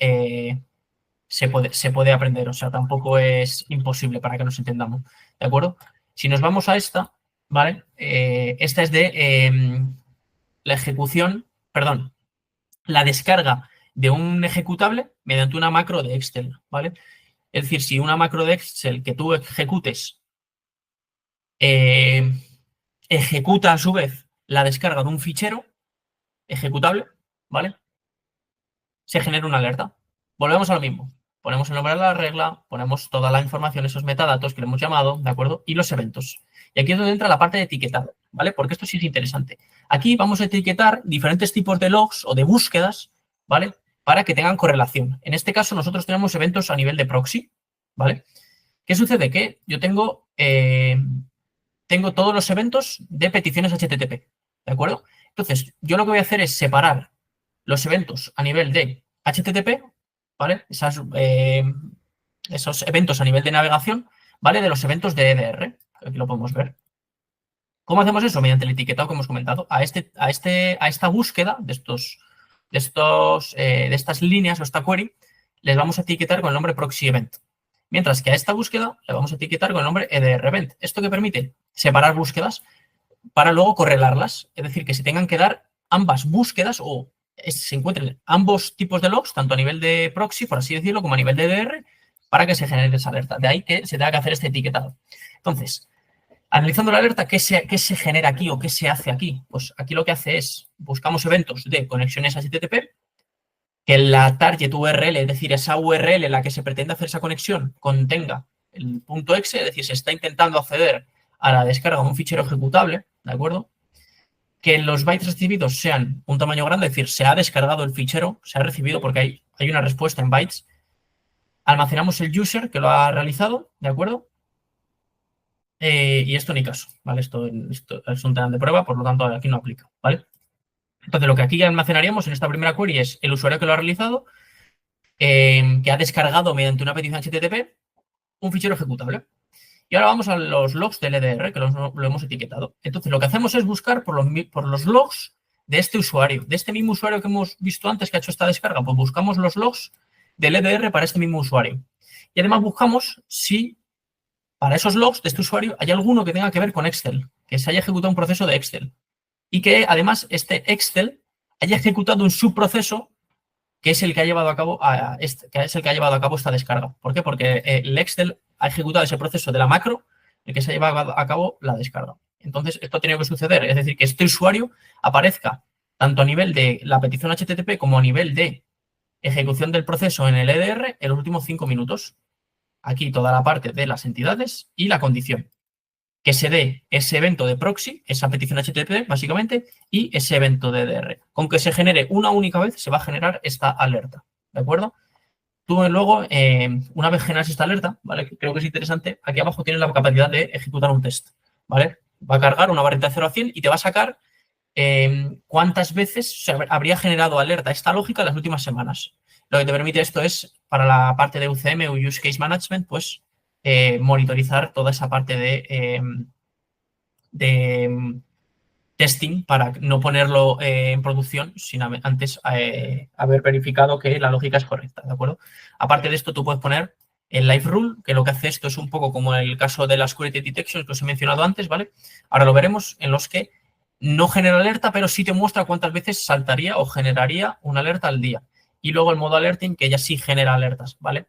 se puede aprender, o sea, tampoco es imposible para que nos entendamos, ¿de acuerdo? Si nos vamos a esta, ¿vale? Esta es de la ejecución, perdón, la descarga de un ejecutable mediante una macro de Excel, ¿vale? Es decir, si una macro de Excel que tú ejecutes ejecuta a su vez la descarga de un fichero ejecutable, ¿vale? Se genera una alerta. Volvemos a lo mismo. Ponemos el nombre de la regla, ponemos toda la información, esos metadatos que le hemos llamado, ¿de acuerdo? Y los eventos. Y aquí es donde entra la parte de etiquetado, ¿vale? Porque esto sí es interesante. Aquí vamos a etiquetar diferentes tipos de logs o de búsquedas, ¿vale? Para que tengan correlación. En este caso, nosotros tenemos eventos a nivel de proxy, ¿vale? ¿Qué sucede? Que yo tengo todos los eventos de peticiones HTTP, ¿de acuerdo? Entonces, yo lo que voy a hacer es separar los eventos a nivel de HTTP, ¿vale? Esos eventos a nivel de navegación, ¿vale? De los eventos de EDR. Aquí lo podemos ver. ¿Cómo hacemos eso? Mediante el etiquetado que hemos comentado. A esta búsqueda de estas líneas o esta query, les vamos a etiquetar con el nombre proxy event. Mientras que a esta búsqueda le vamos a etiquetar con el nombre EDR event. ¿Esto qué permite? Separar búsquedas para luego correlarlas. Es decir, que se tengan que dar ambas búsquedas o se encuentren ambos tipos de logs, tanto a nivel de proxy, por así decirlo, como a nivel de EDR, para que se genere esa alerta. De ahí que se tenga que hacer este etiquetado. Entonces, analizando la alerta, ¿qué se genera aquí o qué se hace aquí? Pues aquí lo que hace es, buscamos eventos de conexiones HTTP, que la target URL, es decir, esa URL en la que se pretende hacer esa conexión, contenga el .exe, es decir, se está intentando acceder a la descarga de un fichero ejecutable, ¿de acuerdo? Que los bytes recibidos sean un tamaño grande, es decir, se ha descargado el fichero, se ha recibido porque hay una respuesta en bytes. Almacenamos el user que lo ha realizado, ¿de acuerdo? Y esto ni caso, ¿vale? Esto es un tema de prueba, por lo tanto aquí no aplica, ¿vale? Entonces lo que aquí almacenaríamos en esta primera query es el usuario que lo ha realizado, que ha descargado mediante una petición HTTP un fichero ejecutable. Y ahora vamos a los logs del EDR, que lo hemos etiquetado. Entonces, lo que hacemos es buscar por los logs de este usuario, de este mismo usuario que hemos visto antes que ha hecho esta descarga. Pues buscamos los logs del EDR para este mismo usuario. Y además buscamos si para esos logs de este usuario hay alguno que tenga que ver con Excel, que se haya ejecutado un proceso de Excel. Y que además este Excel haya ejecutado un subproceso que es el que ha llevado a cabo esta descarga. ¿Por qué? Porque el Excel ha ejecutado ese proceso de la macro, el que se ha llevado a cabo la descarga. Entonces, esto ha tenido que suceder, es decir, que este usuario aparezca tanto a nivel de la petición HTTP como a nivel de ejecución del proceso en el EDR en los últimos 5 minutos. Aquí toda la parte de las entidades y la condición. Que se dé ese evento de proxy, esa petición HTTP, básicamente, y ese evento de EDR. Con que se genere una única vez, se va a generar esta alerta, ¿de acuerdo? Tú luego, una vez generas esta alerta, ¿vale? Creo que es interesante, aquí abajo tienes la capacidad de ejecutar un test, ¿vale? Va a cargar una barrita de 0 a 100 y te va a sacar cuántas veces se habría generado alerta esta lógica en las últimas semanas. Lo que te permite esto es, para la parte de UCM o Use Case Management, pues monitorizar toda esa parte de testing para no ponerlo en producción sin antes haber verificado que la lógica es correcta, ¿de acuerdo? Aparte de esto, tú puedes poner el live rule, que lo que hace esto es un poco como el caso de las query detections que os he mencionado antes, ¿vale? Ahora lo veremos, en los que no genera alerta, pero sí te muestra cuántas veces saltaría o generaría una alerta al día. Y luego el modo alerting, que ya sí genera alertas, ¿vale?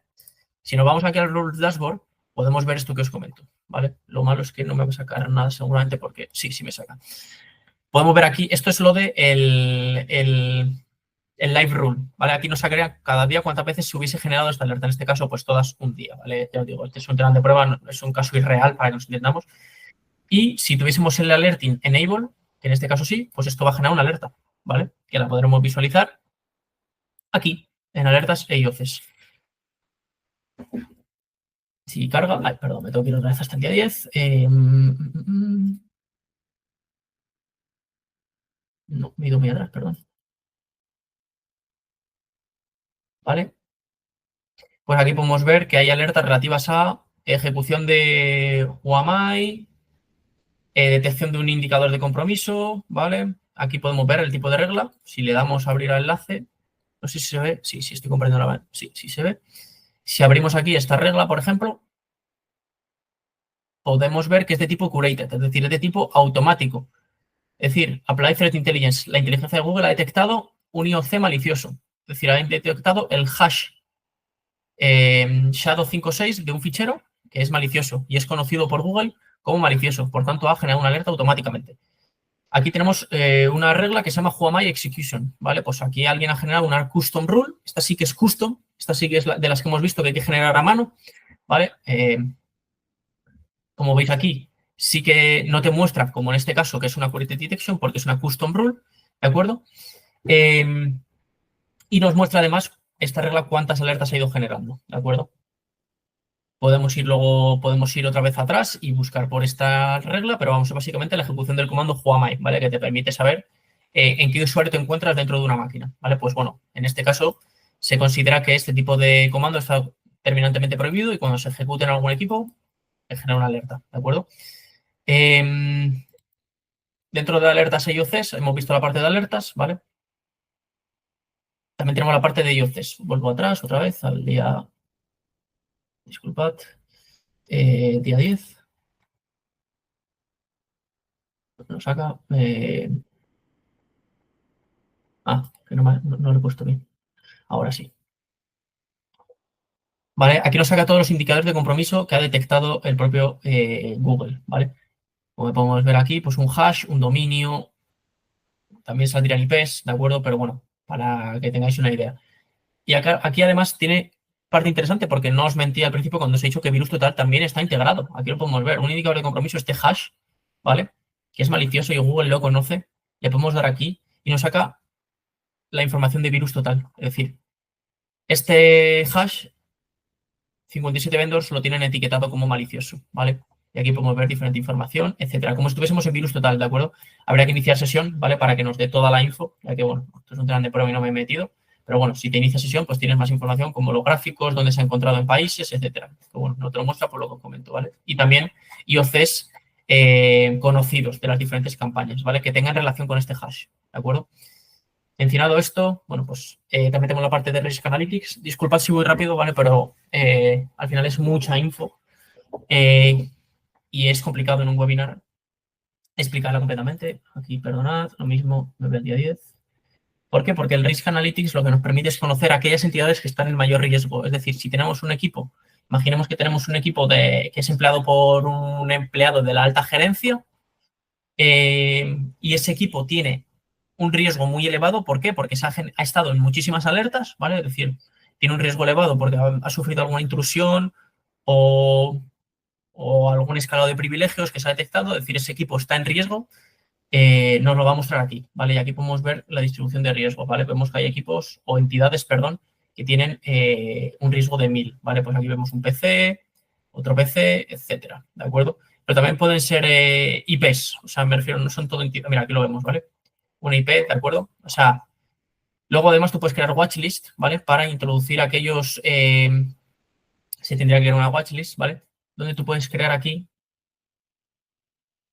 Si nos vamos aquí al Rules Dashboard, podemos ver esto que os comento, ¿vale? Lo malo es que no me va a sacar nada seguramente porque sí me saca. Podemos ver aquí, esto es lo de el live rule, ¿vale? Aquí nos sacaría cada día cuántas veces se hubiese generado esta alerta. En este caso, pues todas un día, ¿vale? Ya os digo, este es un tema de prueba, no, es un caso irreal para que nos entendamos. Y si tuviésemos el alerting enable, que en este caso sí, pues esto va a generar una alerta, ¿vale? Que la podremos visualizar aquí, en alertas e IOCs. Si carga... Ay, perdón, me tengo que ir otra vez hasta el día 10. No, me he ido muy atrás, perdón. ¿Vale? Pues aquí podemos ver que hay alertas relativas a ejecución de UAMI, detección de un indicador de compromiso, ¿vale? Aquí podemos ver el tipo de regla. Si le damos a abrir al enlace, no sé si se ve. Sí, sí, estoy comprendiendo la... Sí, sí se ve. Si abrimos aquí esta regla, por ejemplo, podemos ver que es de tipo curated, es decir, es de tipo automático. Es decir, Applied Threat Intelligence, la inteligencia de Google ha detectado un IOC malicioso. Es decir, ha detectado el hash Shadow56 de un fichero que es malicioso y es conocido por Google como malicioso. Por tanto, ha generado una alerta automáticamente. Aquí tenemos una regla que se llama WHOAMI Execution, ¿vale? Pues aquí alguien ha generado una custom rule. Esta sí que es custom. Esta sí que es de las que hemos visto que hay que generar a mano, ¿vale? Como veis aquí, sí que no te muestra, como en este caso, que es una Query Detection, porque es una custom rule, ¿de acuerdo? Y nos muestra además esta regla cuántas alertas ha ido generando, ¿de acuerdo? Podemos ir otra vez atrás y buscar por esta regla, pero vamos, básicamente la ejecución del comando WHOAMI, ¿vale? Que te permite saber en qué usuario te encuentras dentro de una máquina, ¿vale? Pues bueno, en este caso se considera que este tipo de comando está terminantemente prohibido y cuando se ejecute en algún equipo, genera una alerta, ¿de acuerdo? Dentro de alertas e IOCs, hemos visto la parte de alertas, ¿vale? También tenemos la parte de IOCs. Vuelvo atrás otra vez al día, disculpad, día 10. Nos saca. Que no lo he puesto bien. Ahora sí. Vale, aquí nos saca todos los indicadores de compromiso que ha detectado el propio Google, ¿vale? Como podemos ver aquí, pues un hash, un dominio, también saldrían IPs, ¿de acuerdo? Pero bueno, para que tengáis una idea. Y acá, aquí además tiene parte interesante porque no os mentí al principio cuando os he dicho que virus total también está integrado. Aquí lo podemos ver. Un indicador de compromiso, este hash, ¿vale? Que es malicioso y Google lo conoce. Le podemos dar aquí y nos saca la información de virus total. Es decir, este hash, 57 vendors lo tienen etiquetado como malicioso, ¿vale? Y aquí podemos ver diferente información, etcétera. Como si estuviésemos en virus total, ¿de acuerdo? Habría que iniciar sesión, ¿vale? Para que nos dé toda la info, ya que, bueno, esto es un tema de prueba y no me he metido. Pero bueno, si te inicia sesión, pues tienes más información como los gráficos, dónde se ha encontrado en países, etcétera. Que bueno, no te lo muestra por lo que os comento, ¿vale? Y también IOCs conocidos de las diferentes campañas, ¿vale? Que tengan relación con este hash, ¿de acuerdo? Mencionado esto, bueno, pues también tengo la parte de Risk Analytics. Disculpad si voy rápido, ¿vale? Pero al final es mucha info y es complicado en un webinar explicarla completamente. Aquí, perdonad, lo mismo, me voy al día 10. ¿Por qué? Porque el Risk Analytics lo que nos permite es conocer aquellas entidades que están en mayor riesgo. Es decir, si tenemos un equipo, imaginemos que tenemos un equipo que es empleado por un empleado de la alta gerencia y ese equipo tiene un riesgo muy elevado. ¿Por qué? Porque ha estado en muchísimas alertas, ¿vale? Es decir, tiene un riesgo elevado porque ha sufrido alguna intrusión o algún escalado de privilegios que se ha detectado. Es decir, ese equipo está en riesgo. Nos lo va a mostrar aquí, ¿vale? Y aquí podemos ver la distribución de riesgo, ¿vale? Vemos que hay equipos o entidades, perdón, que tienen un riesgo de 1000, ¿vale? Pues aquí vemos un PC, otro PC, etcétera, ¿de acuerdo? Pero también pueden ser IPs, o sea, me refiero, no son todo entidades, mira, aquí lo vemos, ¿vale? Una IP, ¿de acuerdo? O sea, luego además tú puedes crear watchlist, ¿vale? Para introducir aquellos, se tendría que crear una watchlist, ¿vale? Donde tú puedes crear aquí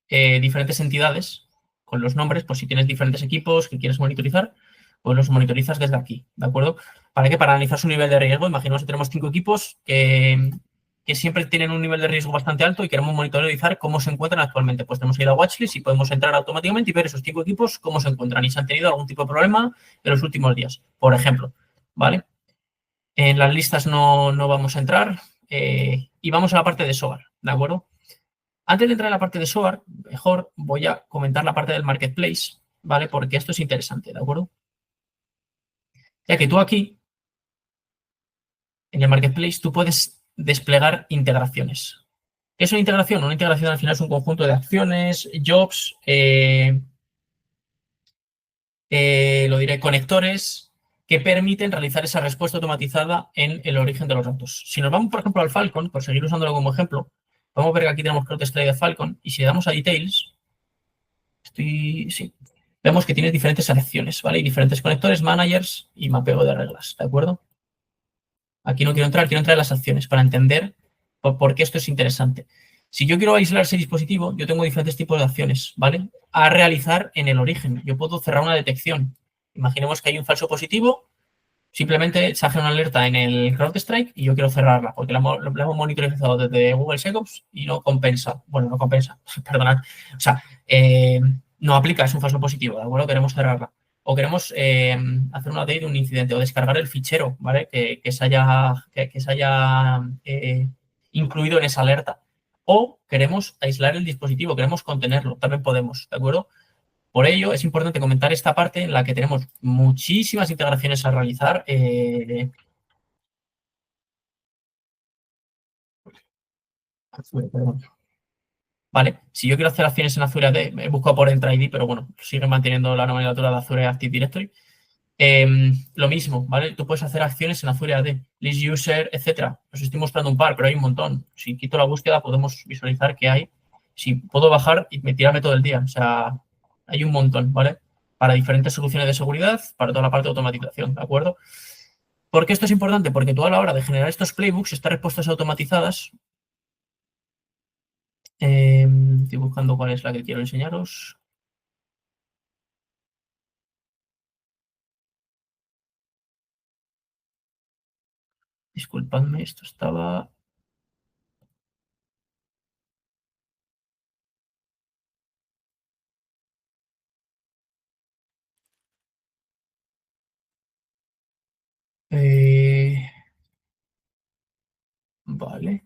diferentes entidades con los nombres, pues si tienes diferentes equipos que quieres monitorizar, pues los monitorizas desde aquí, ¿de acuerdo? ¿Para qué? Para analizar su nivel de riesgo. Imaginemos que tenemos 5 equipos que siempre tienen un nivel de riesgo bastante alto y queremos monitorizar cómo se encuentran actualmente. Pues tenemos que ir a Watchlist y podemos entrar automáticamente y ver esos 5 equipos cómo se encuentran y si han tenido algún tipo de problema en los últimos días, por ejemplo, ¿vale? En las listas no vamos a entrar y vamos a la parte de SOAR, ¿de acuerdo? Antes de entrar en la parte de SOAR, mejor voy a comentar la parte del Marketplace, ¿vale? Porque esto es interesante, ¿de acuerdo? Ya que tú aquí, en el Marketplace, tú puedes desplegar integraciones. ¿Qué es una integración? Una integración al final es un conjunto de acciones, jobs, lo diré, conectores, que permiten realizar esa respuesta automatizada en el origen de los datos. Si nos vamos, por ejemplo, al Falcon, por seguir usándolo como ejemplo, podemos ver que aquí tenemos CrowdStrike de Falcon, y si le damos a Details, sí, vemos que tiene diferentes selecciones, ¿vale? Y diferentes conectores, managers y mapeo de reglas, ¿de acuerdo? Aquí no quiero entrar en las acciones para entender por qué esto es interesante. Si yo quiero aislar ese dispositivo, yo tengo diferentes tipos de acciones, ¿vale? A realizar en el origen. Yo puedo cerrar una detección. Imaginemos que hay un falso positivo, simplemente se hace una alerta en el CrowdStrike y yo quiero cerrarla, porque la hemos monitorizado desde Google SecOps y no compensa. Bueno, no compensa, perdonad. O sea, no aplica, es un falso positivo, ¿de acuerdo? Queremos cerrarla. O queremos hacer una update de un incidente o descargar el fichero, ¿vale? Que se haya incluido en esa alerta. O queremos aislar el dispositivo, queremos contenerlo, también podemos, ¿de acuerdo? Por ello, es importante comentar esta parte en la que tenemos muchísimas integraciones a realizar. Perdón. Vale, si yo quiero hacer acciones en Azure AD, he buscado por Entra ID, pero bueno, sigue manteniendo la nomenclatura de Azure Active Directory. Lo mismo, ¿vale? Tú puedes hacer acciones en Azure AD, list user, etcétera. Os estoy mostrando un par, pero hay un montón. Si quito la búsqueda, podemos visualizar que hay. Si puedo bajar y tirarme todo el día. O sea, hay un montón, ¿vale? Para diferentes soluciones de seguridad, para toda la parte de automatización, ¿de acuerdo? ¿Por qué esto es importante? Porque tú a la hora de generar estos playbooks, estas respuestas automatizadas, estoy buscando cuál es la que quiero enseñaros. Disculpadme, esto estaba... Vale,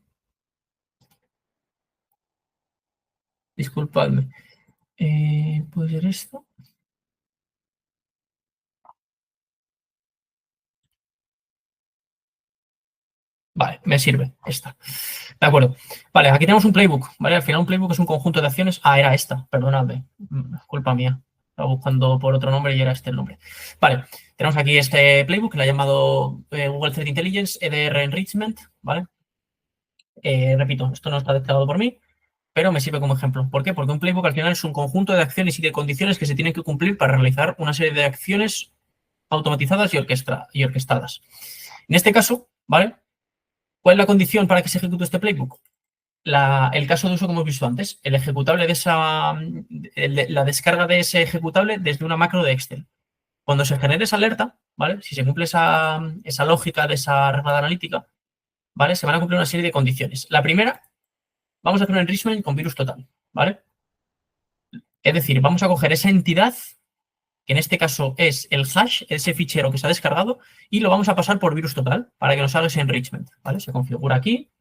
disculpadme. ¿Puede ser esto? Vale, me sirve esta. De acuerdo. Vale, aquí tenemos un playbook, ¿vale? Al final un playbook es un conjunto de acciones. Ah, era esta, perdonadme. Culpa mía. Estaba buscando por otro nombre y era este el nombre. Vale, tenemos aquí este playbook que lo ha llamado Google Threat Intelligence EDR Enrichment, ¿vale? Repito, esto no está desplegado por mí, pero me sirve como ejemplo. ¿Por qué? Porque un playbook al final es un conjunto de acciones y de condiciones que se tienen que cumplir para realizar una serie de acciones automatizadas y orquestadas. En este caso, ¿vale? ¿Cuál es la condición para que se ejecute este playbook? El caso de uso que hemos visto antes, el ejecutable de la descarga de ese ejecutable desde una macro de Excel. Cuando se genere esa alerta, ¿vale? Si se cumple esa lógica de esa regla de analítica, ¿vale? Se van a cumplir una serie de condiciones. La primera, vamos a hacer un enrichment con virus total, ¿vale? Es decir, vamos a coger esa entidad, que en este caso es el hash, ese fichero que se ha descargado, y lo vamos a pasar por virus total para que nos haga ese enrichment, ¿vale? Se configura aquí,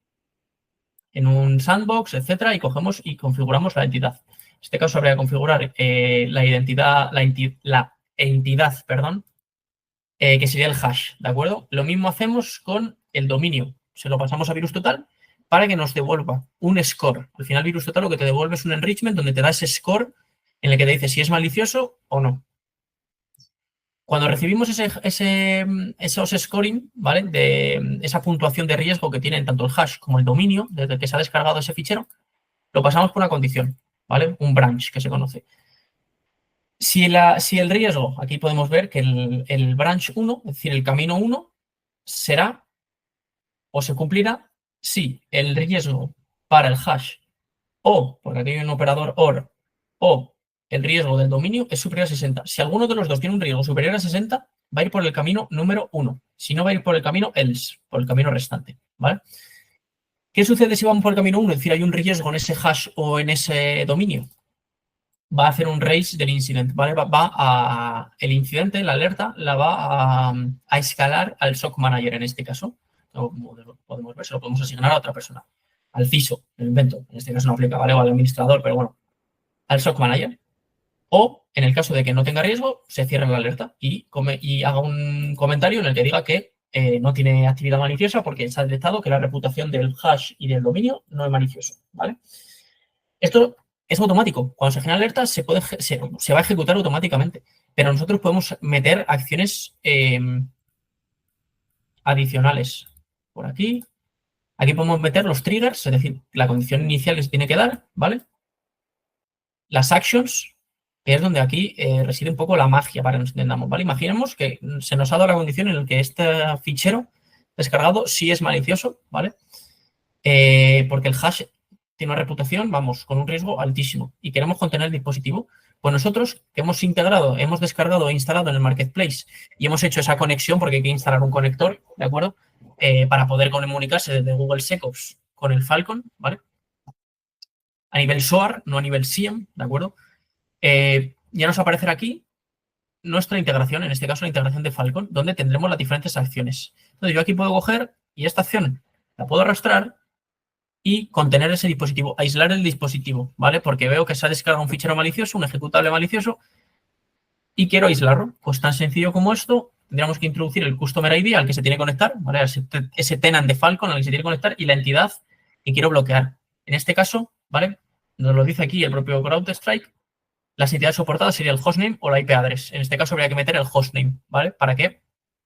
en un sandbox, etcétera, y cogemos y configuramos la entidad. En este caso habría que configurar la entidad, perdón, que sería el hash, ¿de acuerdo? Lo mismo hacemos con el dominio. Se lo pasamos a virus total para que nos devuelva un score. Al final, virus total lo que te devuelve es un enrichment donde te da ese score en el que te dice si es malicioso o no. Cuando recibimos esos scoring, ¿vale? De esa puntuación de riesgo que tienen tanto el hash como el dominio, desde que se ha descargado ese fichero, lo pasamos por una condición, ¿vale? Un branch que se conoce. Si el riesgo, aquí podemos ver que el branch 1, es decir, el camino 1, será o se cumplirá si el riesgo para el hash o, porque aquí hay un operador OR, o el riesgo del dominio es superior a 60. Si alguno de los dos tiene un riesgo superior a 60, va a ir por el camino número 1. Si no, va a ir por el camino else, por el camino restante, ¿vale? ¿Qué sucede si vamos por el camino 1? Es decir, hay un riesgo en ese hash o en ese dominio. Va a hacer un raise del incident, ¿vale? El incidente, la alerta, la va a escalar al SOC manager en este caso. Como podemos ver, se lo podemos asignar a otra persona. Al CISO, el invento. En este caso no aplica, ¿vale? O al administrador, pero bueno. Al SOC manager. O, en el caso de que no tenga riesgo, se cierra la alerta y haga un comentario en el que diga que no tiene actividad maliciosa porque se ha detectado que la reputación del hash y del dominio no es malicioso, ¿vale? Esto es automático. Cuando se genera alerta se va a ejecutar automáticamente. pero nosotros podemos meter acciones adicionales por aquí. Aquí podemos meter los triggers, es decir, la condición inicial que se tiene que dar, ¿vale? Las actions, que es donde aquí reside un poco la magia para que nos entendamos, ¿vale? Imaginemos que se nos ha dado la condición en la que este fichero descargado sí es malicioso, ¿vale? Porque el hash tiene una reputación, vamos, con un riesgo altísimo y queremos contener el dispositivo. Pues nosotros que hemos integrado, hemos descargado e instalado en el marketplace y hemos hecho esa conexión porque hay que instalar un conector, ¿de acuerdo? Para poder comunicarse desde Google SecOps con el Falcon, ¿vale? A nivel SOAR, no a nivel SIEM, ¿de acuerdo? Ya nos aparecerá aquí nuestra integración, en este caso la integración de Falcon, donde tendremos las diferentes acciones. Entonces yo aquí puedo coger y esta acción la puedo arrastrar y contener ese dispositivo, aislar el dispositivo, ¿vale? Porque veo que se ha descargado un fichero malicioso, un ejecutable malicioso, y quiero aislarlo. Pues tan sencillo como esto, tendríamos que introducir el Customer ID al que se tiene que conectar, ¿vale? Ese tenant de Falcon al que se tiene que conectar y la entidad que quiero bloquear. En este caso, ¿vale? Nos lo dice aquí el propio CrowdStrike, las entidades soportadas sería el hostname o la IP address. En este caso habría que meter el hostname, ¿vale? Para que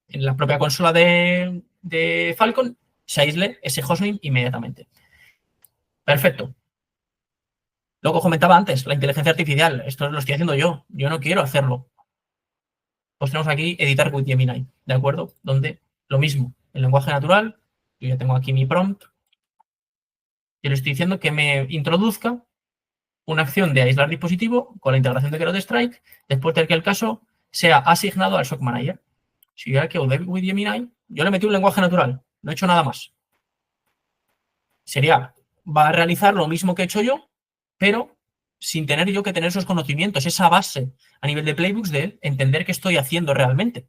en la propia consola de Falcon se aísle ese hostname inmediatamente. Perfecto. Lo que comentaba antes, la inteligencia artificial. Esto lo estoy haciendo yo. Yo no quiero hacerlo. Pues tenemos aquí editar with Gemini, ¿de acuerdo? Donde lo mismo, el lenguaje natural. Yo ya tengo aquí mi prompt. Y le estoy diciendo que me introduzca una acción de aislar dispositivo con la integración de CrowdStrike después de que el caso sea asignado al SOC Manager. Si yo aquí with Gemini, yo le metí un lenguaje natural. No he hecho nada más. Va a realizar lo mismo que he hecho yo, pero sin tener yo que tener esos conocimientos, esa base a nivel de playbooks de entender qué estoy haciendo realmente.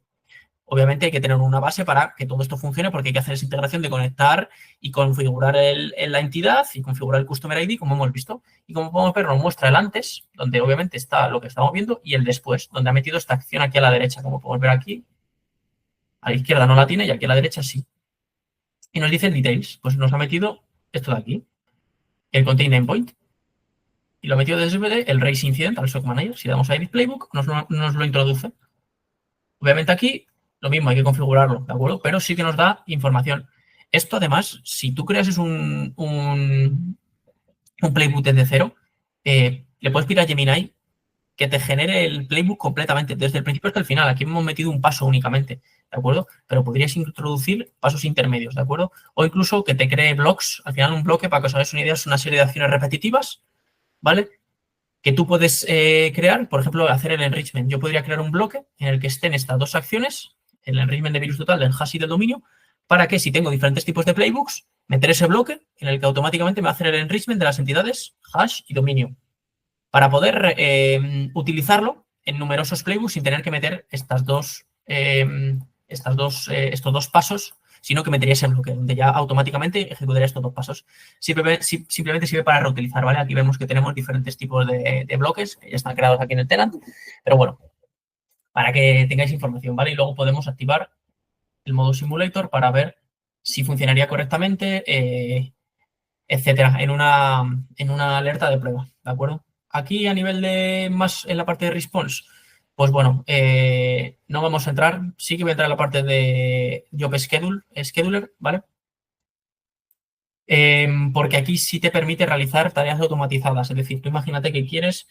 Obviamente hay que tener una base para que todo esto funcione porque hay que hacer esa integración de conectar y configurar la entidad y configurar el Customer ID, como hemos visto. Y como podemos ver, nos muestra el antes, donde obviamente está lo que estamos viendo, y el después, donde ha metido esta acción aquí a la derecha, como podemos ver aquí. A la izquierda no la tiene y aquí a la derecha sí. Y nos dice el details, pues nos ha metido esto de aquí, el contain endpoint. Y lo ha metido desde el race incident al SOC Manager. Si damos a Edit Playbook, nos lo introduce. Obviamente aquí lo mismo, hay que configurarlo, ¿de acuerdo? Pero sí que nos da información. Esto además, si tú creas un playbook desde cero, le puedes pedir a Gemini que te genere el playbook completamente, desde el principio hasta el final. Aquí hemos metido un paso únicamente, ¿de acuerdo? Pero podrías introducir pasos intermedios, ¿de acuerdo? O incluso que te cree blocks, al final un bloque, para que os hagáis una idea, es una serie de acciones repetitivas, ¿vale? Que tú puedes crear, por ejemplo, hacer el enrichment. Yo podría crear un bloque en el que estén estas dos acciones, el enrichment de virus total, del hash y del dominio, para que si tengo diferentes tipos de playbooks, meter ese bloque en el que automáticamente me va a hacer el enrichment de las entidades hash y dominio, para poder utilizarlo en numerosos playbooks sin tener que meter estos dos pasos, sino que metería ese bloque, donde ya automáticamente ejecutaría estos dos pasos. Simplemente sirve para reutilizar, ¿vale? Aquí vemos que tenemos diferentes tipos de bloques que ya están creados aquí en el tenant, pero bueno, para que tengáis información, ¿vale? Y luego podemos activar el modo simulator para ver si funcionaría correctamente, etcétera, en una alerta de prueba, ¿de acuerdo? Aquí a nivel de más en la parte de response, pues bueno, no vamos a entrar, sí que voy a entrar en la parte de Job Scheduler, ¿vale? Porque aquí sí te permite realizar tareas automatizadas, es decir, tú imagínate que tienes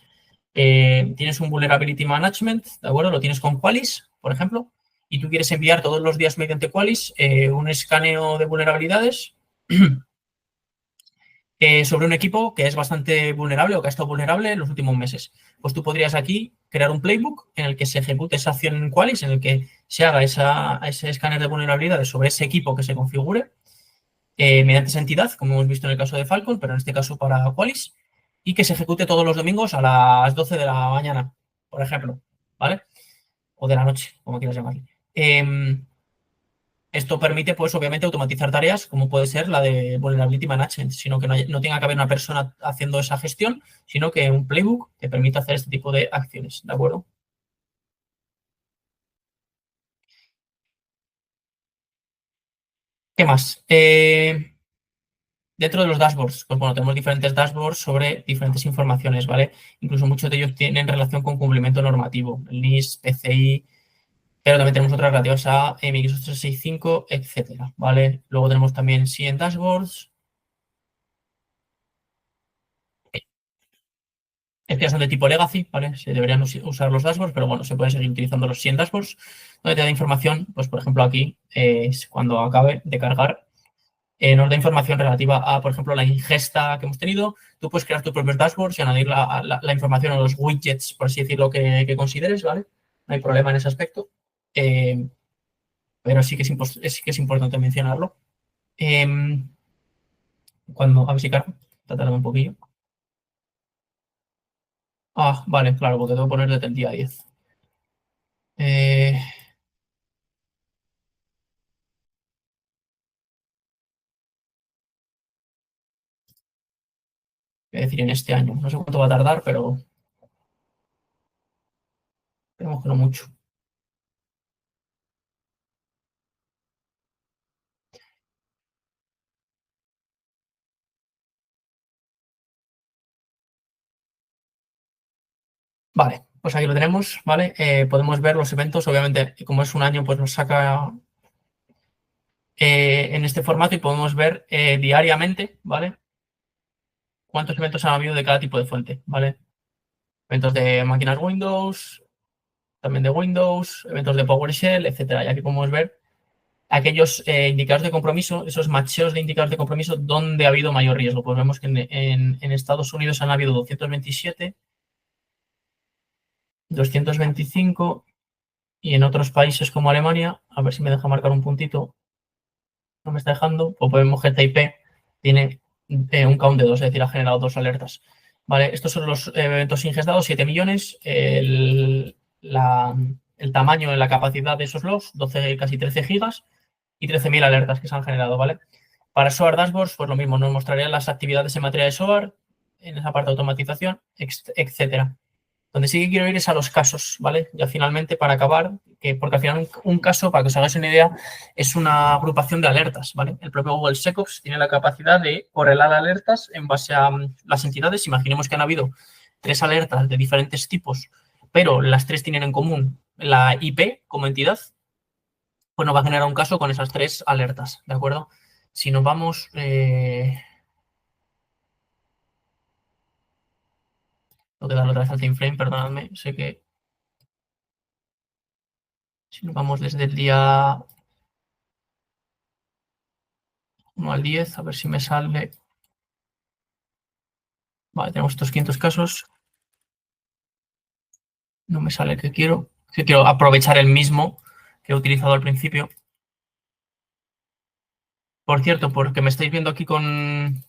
un Vulnerability Management, ¿de acuerdo? Lo tienes con Qualys, por ejemplo, y tú quieres enviar todos los días mediante Qualys un escaneo de vulnerabilidades sobre un equipo que es bastante vulnerable o que ha estado vulnerable en los últimos meses. Pues tú podrías aquí crear un playbook en el que se ejecute esa acción en Qualys, en el que se haga ese escáner de vulnerabilidades sobre ese equipo que se configure mediante esa entidad, como hemos visto en el caso de Falcon, pero en este caso para Qualys, y que se ejecute todos los domingos a las 12 de la mañana, por ejemplo, ¿vale? O de la noche, como quieras llamarle. Esto permite, pues, obviamente, automatizar tareas como puede ser la de Vulnerability Management, sino que no tenga que haber una persona haciendo esa gestión, sino que un playbook te permite hacer este tipo de acciones, ¿de acuerdo? ¿Qué más? Dentro de los dashboards, pues bueno, tenemos diferentes dashboards sobre diferentes informaciones, ¿vale? Incluso muchos de ellos tienen relación con cumplimiento normativo, el NIS, PCI, pero también tenemos otras relativas a Microsoft 365, etcétera, ¿vale? Luego tenemos también CN Dashboards. Estos son de tipo legacy, ¿vale? Se deberían usar los dashboards, pero bueno, se pueden seguir utilizando los 100 dashboards, donde te da información, pues por ejemplo aquí, es cuando acabe de cargar, nos da información relativa a, por ejemplo, la ingesta que hemos tenido. Tú puedes crear tus propios dashboards y añadir la información a los widgets, por así decirlo, que consideres, ¿vale? No hay problema en ese aspecto. Pero sí que es importante mencionarlo. A ver si cargo, está tardando un poquillo. Ah, vale, claro, porque tengo que poner desde el día 10. Es decir, en este año. No sé cuánto va a tardar, pero esperemos que no mucho. Vale, pues aquí lo tenemos, ¿vale? Podemos ver los eventos, obviamente, como es un año, pues nos saca en este formato y podemos ver diariamente, ¿vale? Cuántos eventos han habido de cada tipo de fuente, ¿vale? Eventos de máquinas Windows, también de Windows, eventos de PowerShell, etcétera. Y aquí podemos ver aquellos indicadores de compromiso, esos macheos de indicadores de compromiso donde ha habido mayor riesgo. Pues vemos que en Estados Unidos han habido 227, 225 y en otros países como Alemania, a ver si me deja marcar un puntito, no me está dejando, pues podemos que TIP tiene un count de 2, es decir, ha generado 2 alertas. Vale, estos son los eventos ingestados, 7 millones, el tamaño de la capacidad de esos logs, 12, casi 13 gigas y 13.000 alertas que se han generado, ¿vale? Para SOAR Dashboards, pues lo mismo, nos mostrarían las actividades en materia de SOAR, en esa parte de automatización, etcétera. Donde sí que quiero ir es a los casos, ¿vale? Ya finalmente, para acabar, porque al final un caso, para que os hagáis una idea, es una agrupación de alertas, ¿vale? El propio Google SecOps tiene la capacidad de correlar alertas en base a las entidades. Imaginemos que han habido 3 alertas de diferentes tipos, pero las 3 tienen en común la IP como entidad, pues nos va a generar un caso con esas 3 alertas, ¿de acuerdo? Si nos vamos... tengo que darle otra vez al time frame, perdonadme, sé que... Si nos vamos desde el día 1 al 10, a ver si me sale... Vale, tenemos estos 500 casos. No me sale el que quiero. Que quiero aprovechar el mismo que he utilizado al principio. Por cierto, porque me estáis viendo aquí con...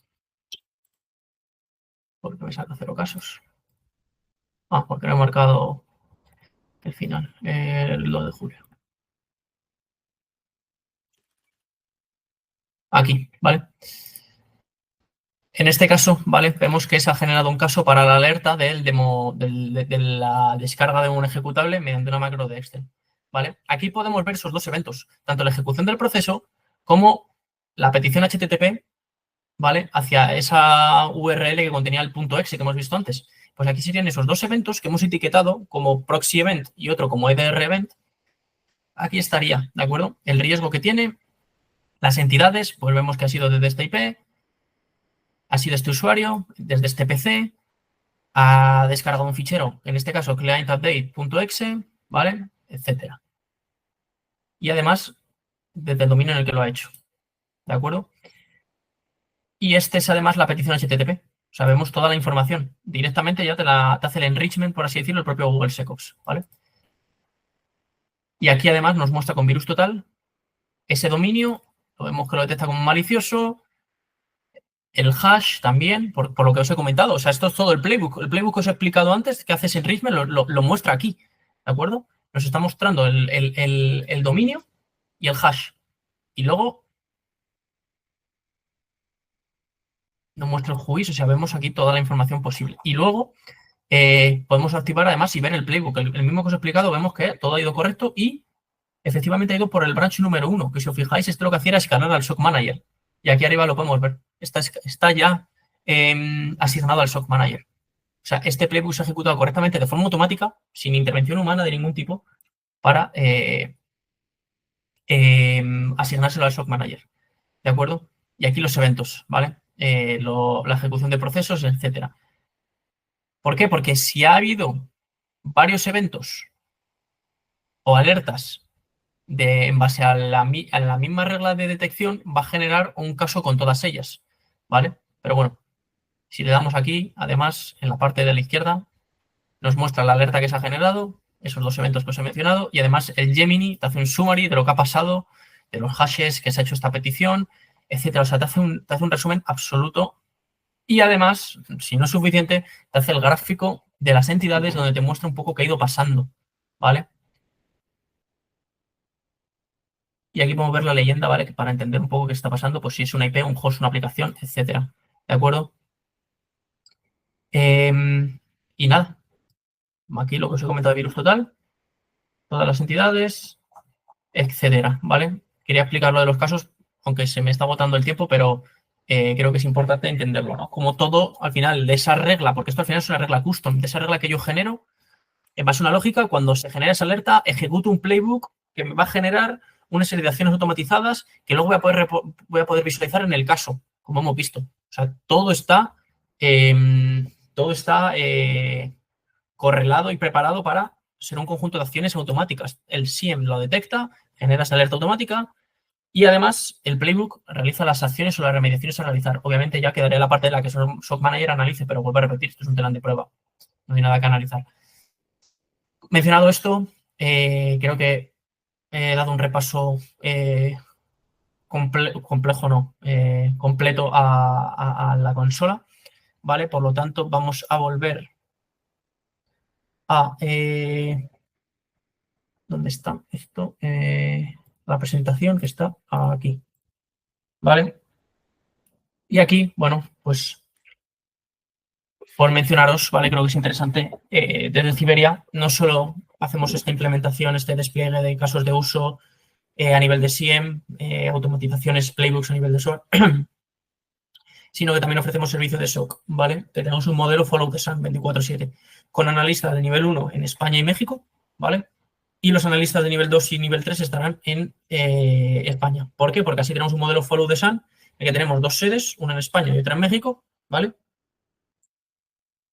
¿Por qué me saca 0 casos? Ah, porque no he marcado el final, el 2 de julio. Aquí, ¿vale? En este caso, ¿vale? Vemos que se ha generado un caso para la alerta de la descarga de un ejecutable mediante una macro de Excel, ¿vale? Aquí podemos ver esos 2 eventos, tanto la ejecución del proceso como la petición HTTP, ¿vale? Hacia esa URL que contenía el .exe que hemos visto antes. Pues aquí serían esos 2 eventos que hemos etiquetado como proxy event y otro como EDR event. Aquí estaría, ¿de acuerdo? El riesgo que tiene, las entidades, pues vemos que ha sido desde esta IP, ha sido este usuario, desde este PC, ha descargado un fichero, en este caso clientupdate.exe, ¿vale? Etcétera. Y además, desde el dominio en el que lo ha hecho, ¿de acuerdo? Y este es además la petición HTTP. Sabemos toda la información. Directamente ya te hace el enrichment, por así decirlo, el propio Google SecOps, ¿vale? Y aquí además nos muestra con virus total ese dominio, lo vemos que lo detecta como malicioso, el hash también, por lo que os he comentado. O sea, esto es todo el playbook. El playbook que os he explicado antes, que hace ese enrichment, lo muestra aquí, ¿de acuerdo? Nos está mostrando el dominio y el hash. Y luego nos muestra el juicio, o sea, vemos aquí toda la información posible. Y luego podemos activar además y ver el playbook. El mismo que os he explicado, vemos que todo ha ido correcto y efectivamente ha ido por el branch número 1, que si os fijáis, esto lo que hacía era escalar al SOC Manager. Y aquí arriba lo podemos ver. está ya asignado al SOC Manager. O sea, este playbook se ha ejecutado correctamente de forma automática, sin intervención humana de ningún tipo, para asignárselo al SOC Manager. ¿De acuerdo? Y aquí los eventos, ¿vale? La ejecución de procesos, etcétera. ¿Por qué? Porque si ha habido varios eventos o alertas en base a la misma regla de detección, va a generar un caso con todas ellas, ¿vale? Pero bueno, si le damos aquí, además, en la parte de la izquierda, nos muestra la alerta que se ha generado, esos dos eventos que os he mencionado, y además el Gemini te hace un summary de lo que ha pasado, de los hashes que se ha hecho esta petición, etcétera. O sea, te hace un resumen absoluto y además, si no es suficiente, te hace el gráfico de las entidades donde te muestra un poco qué ha ido pasando, ¿vale? Y aquí podemos ver la leyenda, ¿vale? Que para entender un poco qué está pasando, pues si es una IP, un host, una aplicación, etcétera. ¿De acuerdo? Y nada, aquí lo que os he comentado de virus total, todas las entidades, etcétera, ¿vale? Quería explicar lo de los casos, aunque se me está agotando el tiempo, pero creo que es importante entenderlo, ¿no? Como todo, al final, de esa regla, porque esto al final es una regla custom, de esa regla que yo genero, en base a una lógica, cuando se genera esa alerta, ejecuto un playbook que me va a generar una serie de acciones automatizadas que luego voy a poder visualizar en el caso, como hemos visto. O sea, todo está correlado y preparado para ser un conjunto de acciones automáticas. El SIEM lo detecta, genera esa alerta automática y además el playbook realiza las acciones o las remediaciones a realizar. Obviamente ya quedaría la parte de la que SOC Manager analice, pero vuelvo a repetir, esto es un telón de prueba. No hay nada que analizar. Mencionado esto, creo que he dado un repaso complejo, no, completo a la consola, ¿vale? Por lo tanto, vamos a volver a... ¿dónde está esto? La presentación que está aquí, ¿vale? Y aquí, bueno, pues por mencionaros, ¿vale? Creo que es interesante, desde Ciberia no solo hacemos esta implementación, este despliegue de casos de uso a nivel de SIEM, automatizaciones, playbooks a nivel de SOC, sino que también ofrecemos servicio de SOC, ¿vale? Tenemos un modelo Follow the Sun 24/7 con analistas de nivel 1 en España y México, ¿vale? Y los analistas de nivel 2 y nivel 3 estarán en España. ¿Por qué? Porque así tenemos un modelo Follow the Sun en el que tenemos dos sedes, una en España y otra en México, ¿vale?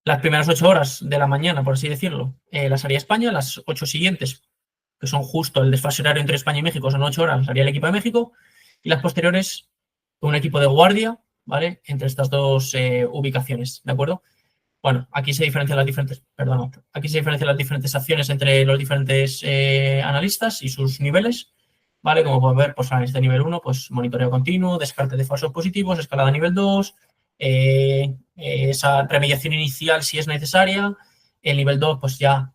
Las primeras 8 horas de la mañana, por así decirlo, las haría España, las 8 siguientes, que son justo el desfase horario entre España y México, son 8 horas, las haría el equipo de México, y las posteriores, un equipo de guardia, ¿vale? Entre estas dos ubicaciones, ¿de acuerdo? Bueno, aquí se diferencian las diferentes acciones entre los diferentes analistas y sus niveles, ¿vale? Como pueden ver, pues analista de nivel 1, pues monitoreo continuo, descarte de falsos positivos, escalada a nivel 2, esa remediación inicial si es necesaria. El nivel 2, pues ya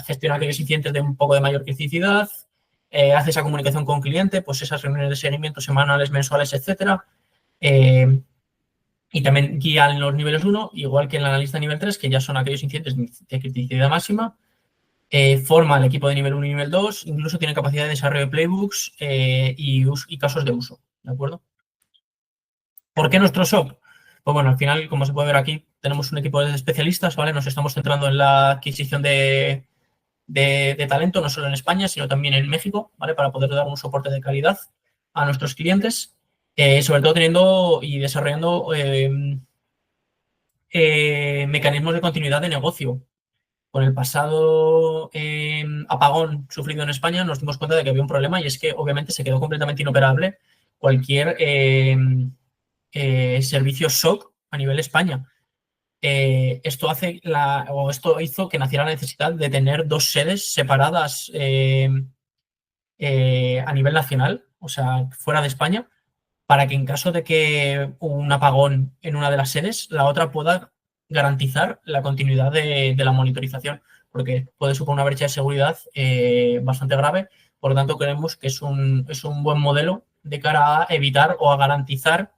gestiona aquellos incidentes de un poco de mayor criticidad, hace esa comunicación con cliente, pues esas reuniones de seguimiento semanales, mensuales, etcétera. Y también guían los niveles 1, igual que el analista nivel 3, que ya son aquellos incidentes de criticidad máxima. Forma el equipo de nivel 1 y nivel 2, incluso tiene capacidad de desarrollo de playbooks y casos de uso, ¿de acuerdo? ¿Por qué nuestro SOC? Pues bueno, al final, como se puede ver aquí, tenemos un equipo de especialistas, ¿vale? Nos estamos centrando en la adquisición de talento, no solo en España, sino también en México, ¿vale? Para poder dar un soporte de calidad a nuestros clientes, sobre todo teniendo y desarrollando mecanismos de continuidad de negocio. Con el pasado apagón sufrido en España nos dimos cuenta de que había un problema y es que obviamente se quedó completamente inoperable cualquier servicio SOC a nivel España. Esto hizo que naciera la necesidad de tener dos sedes separadas a nivel nacional, o sea, fuera de España, para que en caso de que un apagón en una de las sedes, la otra pueda garantizar la continuidad de la monitorización, porque puede suponer una brecha de seguridad bastante grave. Por lo tanto, creemos que es un buen modelo de cara a evitar o a garantizar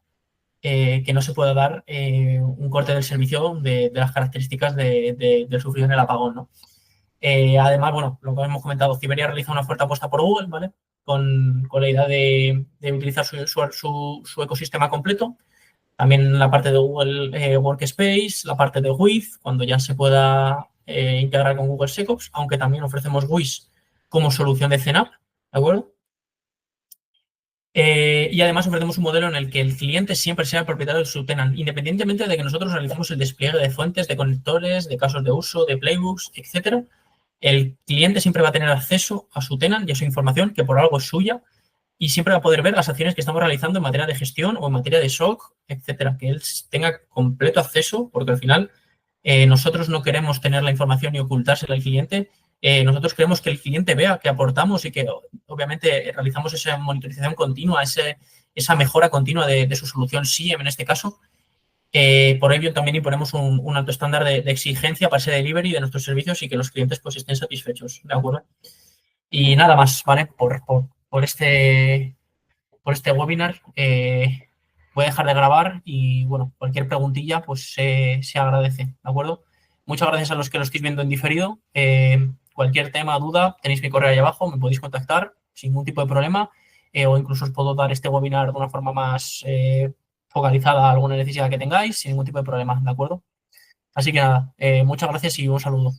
que no se pueda dar un corte del servicio de las características del sufrido en el apagón, ¿no? Además, bueno, lo que hemos comentado, Ciberia realiza una fuerte apuesta por Google, ¿vale? Con la idea de utilizar su ecosistema completo. También la parte de Google Workspace, la parte de Wiz, cuando ya se pueda integrar con Google SecOps, aunque también ofrecemos Wiz como solución de CNAPP, ¿de acuerdo? Y además ofrecemos un modelo en el que el cliente siempre sea el propietario de su tenant, independientemente de que nosotros realicemos el despliegue de fuentes, de conectores, de casos de uso, de playbooks, etcétera. El cliente siempre va a tener acceso a su tenant y a su información, que por algo es suya, y siempre va a poder ver las acciones que estamos realizando en materia de gestión o en materia de SOC, etcétera. Que él tenga completo acceso, porque al final nosotros no queremos tener la información y ocultársela al cliente. Nosotros queremos que el cliente vea que aportamos y que obviamente realizamos esa monitorización continua, esa mejora continua de su solución SIEM en este caso. Por ello también imponemos un alto estándar de exigencia para ese delivery de nuestros servicios y que los clientes pues estén satisfechos, ¿de acuerdo? Y nada más, ¿vale? Por este webinar voy a dejar de grabar y, bueno, cualquier preguntilla pues se agradece, ¿de acuerdo? Muchas gracias a los que lo estéis viendo en diferido. Cualquier tema, duda, tenéis mi correo ahí abajo, me podéis contactar sin ningún tipo de problema o incluso os puedo dar este webinar de una forma más focalizada a alguna necesidad que tengáis sin ningún tipo de problema, ¿de acuerdo? Así que nada, muchas gracias y un saludo.